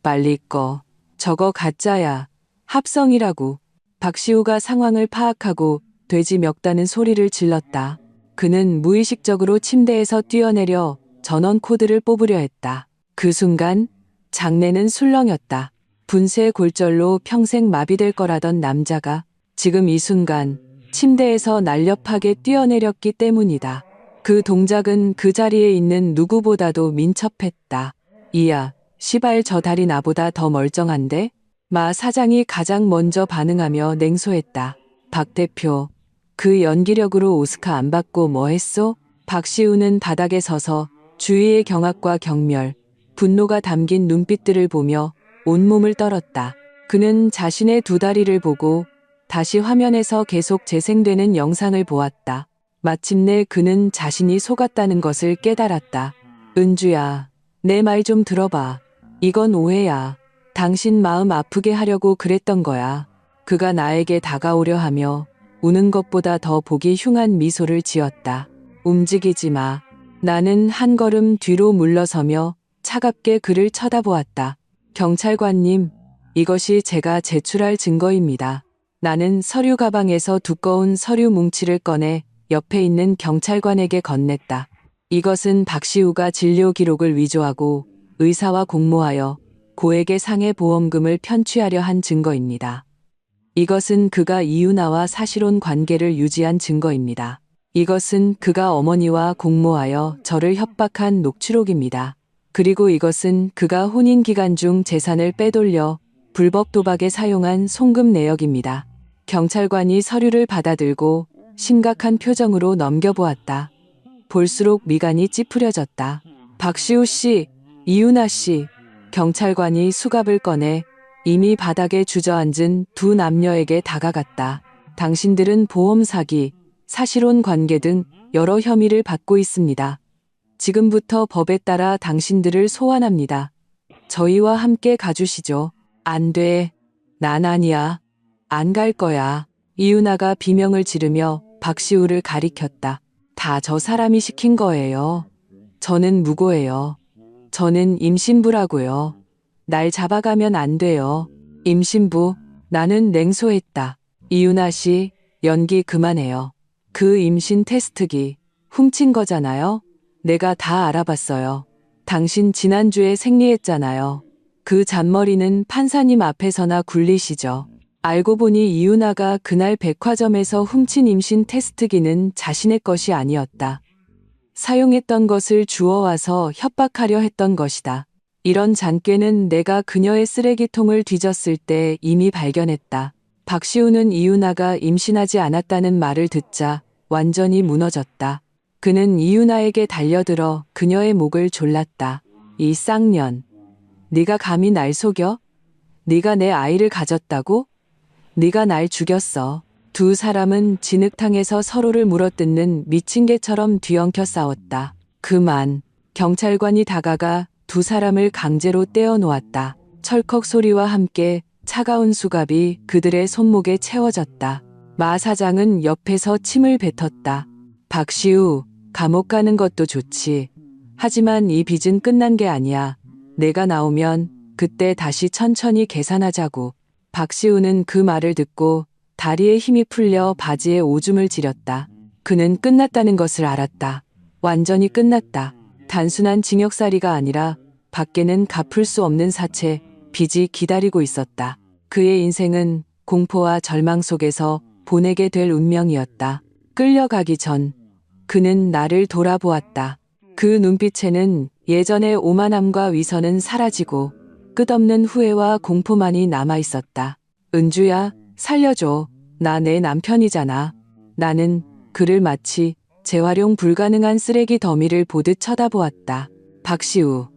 빨리 꺼. 저거 가짜야. 합성이라고. 박시우가 상황을 파악하고 돼지 멱다는 소리를 질렀다. 그는 무의식적으로 침대에서 뛰어내려 전원 코드를 뽑으려 했다. 그 순간 장내는 술렁였다. 분쇄 골절로 평생 마비될 거라던 남자가 지금 이 순간 침대에서 날렵하게 뛰어내렸기 때문이다. 그 동작은 그 자리에 있는 누구보다도 민첩했다. 이야, 시발 저 다리 나보다 더 멀쩡한데? 마 사장이 가장 먼저 반응하며 냉소했다. 박 대표, 그 연기력으로 오스카 안 받고 뭐 했소? 박시우는 바닥에 서서 주위의 경악과 경멸, 분노가 담긴 눈빛들을 보며 온몸을 떨었다. 그는 자신의 두 다리를 보고 다시 화면에서 계속 재생되는 영상을 보았다. 마침내 그는 자신이 속았다는 것을 깨달았다. 은주야, 내 말 좀 들어봐. 이건 오해야. 당신 마음 아프게 하려고 그랬던 거야. 그가 나에게 다가오려 하며 우는 것보다 더 보기 흉한 미소를 지었다. 움직이지 마. 나는 한 걸음 뒤로 물러서며 차갑게 그를 쳐다보았다. 경찰관님, 이것이 제가 제출할 증거입니다. 나는 서류 가방에서 두꺼운 서류 뭉치를 꺼내 옆에 있는 경찰관에게 건넸다. 이것은 박시우가 진료 기록을 위조하고 의사와 공모하여 고액의 상해 보험금을 편취하려 한 증거입니다. 이것은 그가 이유나와 사실혼 관계를 유지한 증거입니다. 이것은 그가 어머니와 공모하여 저를 협박한 녹취록입니다. 그리고 이것은 그가 혼인 기간 중 재산을 빼돌려 불법 도박에 사용한 송금 내역입니다. 경찰관이 서류를 받아들고 심각한 표정으로 넘겨보았다. 볼수록 미간이 찌푸려졌다. 박시우 씨, 이유나 씨. 경찰관이 수갑을 꺼내 이미 바닥에 주저앉은 두 남녀에게 다가갔다. 당신들은 보험 사기, 사실혼 관계 등 여러 혐의를 받고 있습니다. 지금부터 법에 따라 당신들을 소환합니다. 저희와 함께 가주시죠. 안 돼. 난 아니야. 안 갈 거야. 이유나가 비명을 지르며 박시우를 가리켰다. 다 저 사람이 시킨 거예요. 저는 무고해요. 저는 임신부라고요. 날 잡아가면 안 돼요. 임신부? 나는 냉소했다. 이유나 씨, 연기 그만해요. 그 임신 테스트기 훔친 거잖아요. 내가 다 알아봤어요. 당신 지난주에 생리했잖아요. 그 잔머리는 판사님 앞에서나 굴리시죠. 알고 보니 이유나가 그날 백화점에서 훔친 임신 테스트기는 자신의 것이 아니었다. 사용했던 것을 주워와서 협박하려 했던 것이다. 이런 잔꾀는 내가 그녀의 쓰레기통을 뒤졌을 때 이미 발견했다. 박시우는 이유나가 임신하지 않았다는 말을 듣자 완전히 무너졌다. 그는 이유나에게 달려들어 그녀의 목을 졸랐다. 이 쌍년. 네가 감히 날 속여? 네가 내 아이를 가졌다고? 네가 날 죽였어. 두 사람은 진흙탕에서 서로를 물어뜯는 미친 개처럼 뒤엉켜 싸웠다. 그만. 경찰관이 다가가 두 사람을 강제로 떼어놓았다. 철컥 소리와 함께 차가운 수갑이 그들의 손목에 채워졌다. 마 사장은 옆에서 침을 뱉었다. 박시우, 감옥 가는 것도 좋지. 하지만 이 빚은 끝난 게 아니야. 내가 나오면 그때 다시 천천히 계산하자고. 박시우는 그 말을 듣고 다리에 힘이 풀려 바지에 오줌을 지렸다. 그는 끝났다는 것을 알았다. 완전히 끝났다. 단순한 징역살이가 아니라 밖에는 갚을 수 없는 사채, 빚이 기다리고 있었다. 그의 인생은 공포와 절망 속에서 보내게 될 운명이었다. 끌려가기 전 그는 나를 돌아보았다. 그 눈빛에는 예전의 오만함과 위선은 사라지고 끝없는 후회와 공포만이 남아있었다. 은주야, 살려줘. 나 내 남편이잖아. 나는 그를 마치 재활용 불가능한 쓰레기 더미를 보듯 쳐다보았다. 박시우,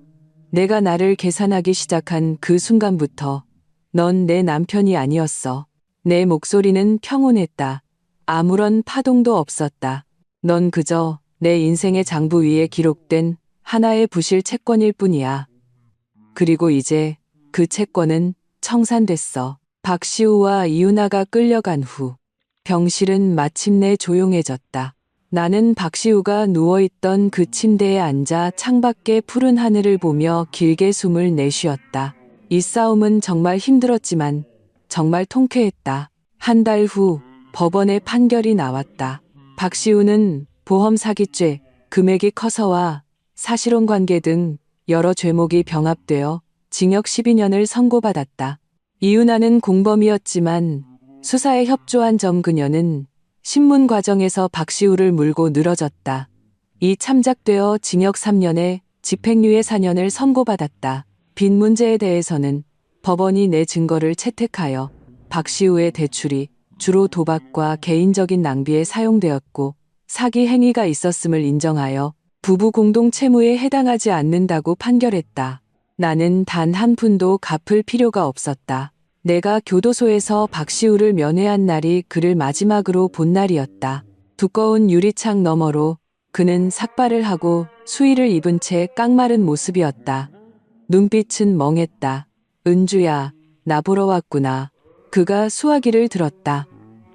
내가 나를 계산하기 시작한 그 순간부터 넌 내 남편이 아니었어. 내 목소리는 평온했다. 아무런 파동도 없었다. 넌 그저 내 인생의 장부 위에 기록된 하나의 부실 채권일 뿐이야. 그리고 이제 그 채권은 청산됐어. 박시우와 이유나가 끌려간 후 병실은 마침내 조용해졌다. 나는 박시우가 누워있던 그 침대에 앉아 창밖의 푸른 하늘을 보며 길게 숨을 내쉬었다. 이 싸움은 정말 힘들었지만 정말 통쾌했다. 한 달 후 법원의 판결이 나왔다. 박시우는 보험 사기죄, 금액이 커서와 사실혼 관계 등 여러 죄목이 병합되어 징역 12년을 선고받았다. 이유나는 공범이었지만 수사에 협조한 점 그녀는 신문 과정에서 박시우를 물고 늘어졌다. 이 참작되어 징역 3년에 집행유예 4년을 선고받았다. 빚 문제에 대해서는 법원이 내 증거를 채택하여 박시우의 대출이 주로 도박과 개인적인 낭비에 사용되었고 사기 행위가 있었음을 인정하여 부부 공동 채무에 해당하지 않는다고 판결했다. 나는 단 한 푼도 갚을 필요가 없었다. 내가 교도소에서 박시우를 면회한 날이 그를 마지막으로 본 날이었다. 두꺼운 유리창 너머로 그는 삭발을 하고 수의를 입은 채 깡마른 모습이었다. 눈빛은 멍했다. 은주야, 나 보러 왔구나. 그가 수화기를 들었다.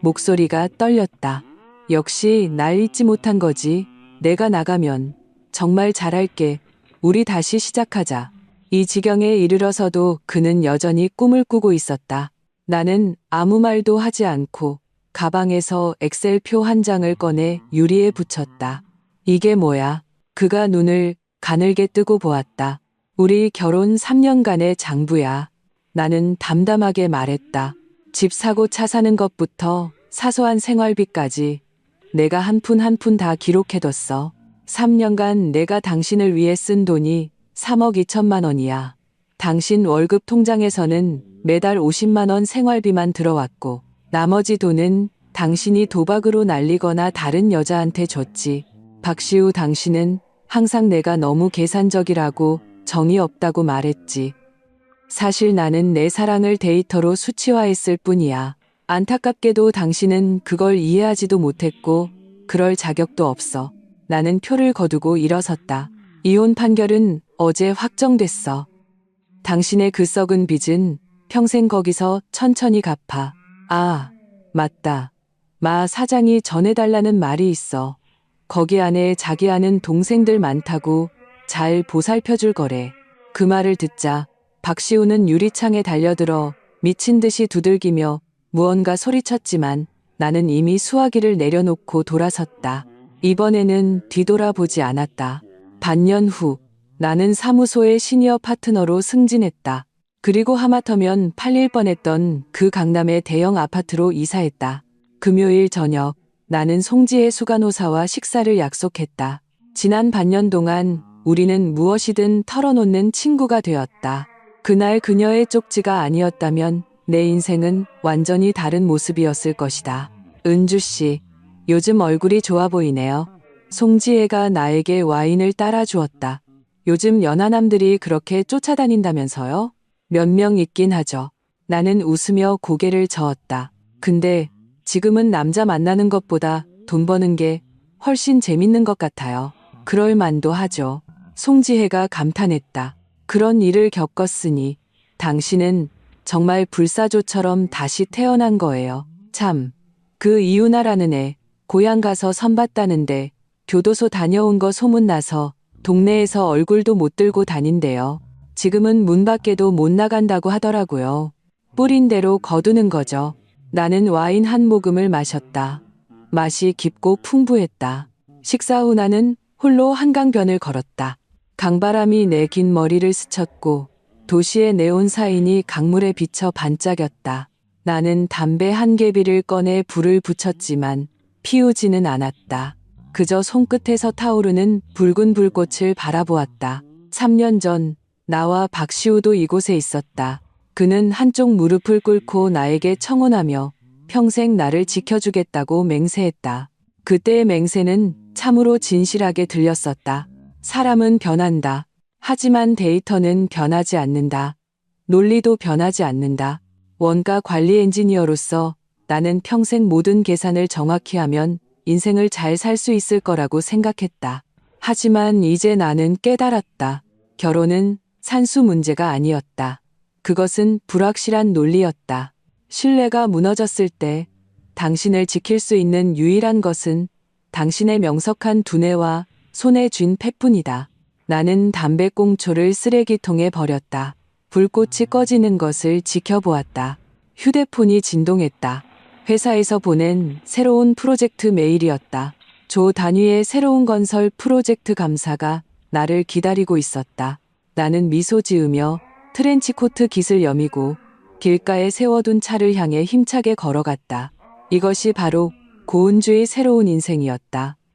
목소리가 떨렸다. 역시 날 잊지 못한 거지. 내가 나가면 정말 잘할게. 우리 다시 시작하자. 이 지경에 이르러서도 그는 여전히 꿈을 꾸고 있었다. 나는 아무 말도 하지 않고 가방에서 엑셀표 한 장을 꺼내 유리에 붙였다. 이게 뭐야? 그가 눈을 가늘게 뜨고 보았다. 우리 결혼 3년간의 장부야. 나는 담담하게 말했다. 집 사고 차 사는 것부터 사소한 생활비까지 내가 한 푼 한 푼 다 기록해뒀어. 3년간 내가 당신을 위해 쓴 돈이 3억 2천만 원이야. 당신 월급 통장에서는 매달 50만 원 생활비만 들어왔고 나머지 돈은 당신이 도박으로 날리거나 다른 여자한테 줬지. 박시우, 당신은 항상 내가 너무 계산적이라고 정이 없다고 말했지. 사실 나는 내 사랑을 데이터로 수치화했을 뿐이야. 안타깝게도 당신은 그걸 이해하지도 못했고 그럴 자격도 없어. 나는 표를 거두고 일어섰다. 이혼 판결은 어제 확정됐어. 당신의 그 썩은 빚은 평생 거기서 천천히 갚아. 아, 맞다. 마 사장이 전해달라는 말이 있어. 거기 안에 자기 아는 동생들 많다고 잘 보살펴줄 거래. 그 말을 듣자 박시우는 유리창에 달려들어 미친 듯이 두들기며 무언가 소리쳤지만 나는 이미 수화기를 내려놓고 돌아섰다. 이번에는 뒤돌아보지 않았다. 반년 후 나는 사무소의 시니어 파트너로 승진했다. 그리고 하마터면 팔릴 뻔했던 그 강남의 대형 아파트로 이사했다. 금요일 저녁 나는 송지혜 수간호사와 식사를 약속했다. 지난 반년 동안 우리는 무엇이든 털어놓는 친구가 되었다. 그날 그녀의 쪽지가 아니었다면 내 인생은 완전히 다른 모습이었을 것이다. 은주 씨, 요즘 얼굴이 좋아 보이네요. 송지혜가 나에게 와인을 따라 주었다. 요즘 연하남들이 그렇게 쫓아다닌다면서요? 몇 명 있긴 하죠. 나는 웃으며 고개를 저었다. 근데 지금은 남자 만나는 것보다 돈 버는 게 훨씬 재밌는 것 같아요. 그럴 만도 하죠. 송지혜가 감탄했다. 그런 일을 겪었으니 당신은 정말 불사조처럼 다시 태어난 거예요. 참, 그 이유나라는 애 고향 가서 선봤다는데 교도소 다녀온 거 소문나서 동네에서 얼굴도 못 들고 다닌대요. 지금은 문 밖에도 못 나간다고 하더라고요. 뿌린 대로 거두는 거죠. 나는 와인 한 모금을 마셨다. 맛이 깊고 풍부했다. 식사 후 나는 홀로 한강변을 걸었다. 강바람이 내 긴 머리를 스쳤고 도시의 네온 사인이 강물에 비쳐 반짝였다. 나는 담배 한 개비를 꺼내 불을 붙였지만 피우지는 않았다. 그저 손끝에서 타오르는 붉은 불꽃을 바라보았다. 3년 전 나와 박시우도 이곳에 있었다. 그는 한쪽 무릎을 꿇고 나에게 청혼하며 평생 나를 지켜주겠다고 맹세했다. 그때의 맹세는 참으로 진실하게 들렸었다. 사람은 변한다. 하지만 데이터는 변하지 않는다. 논리도 변하지 않는다. 원가 관리 엔지니어로서 나는 평생 모든 계산을 정확히 하면 인생을 잘 살 수 있을 거라고 생각했다. 하지만 이제 나는 깨달았다. 결혼은 산수 문제가 아니었다. 그것은 불확실한 논리였다. 신뢰가 무너졌을 때 당신을 지킬 수 있는 유일한 것은 당신의 명석한 두뇌와 손에 쥔 패뿐이다. 나는 담배꽁초를 쓰레기통에 버렸다. 불꽃이 꺼지는 것을 지켜보았다. 휴대폰이 진동했다. 회사에서 보낸 새로운 프로젝트 메일이었다. 조 단위의 새로운 건설 프로젝트 감사가 나를 기다리고 있었다. 나는 미소 지으며 트렌치코트 깃을 여미고 길가에 세워둔 차를 향해 힘차게 걸어갔다. 이것이 바로 고은주의 새로운 인생이었다.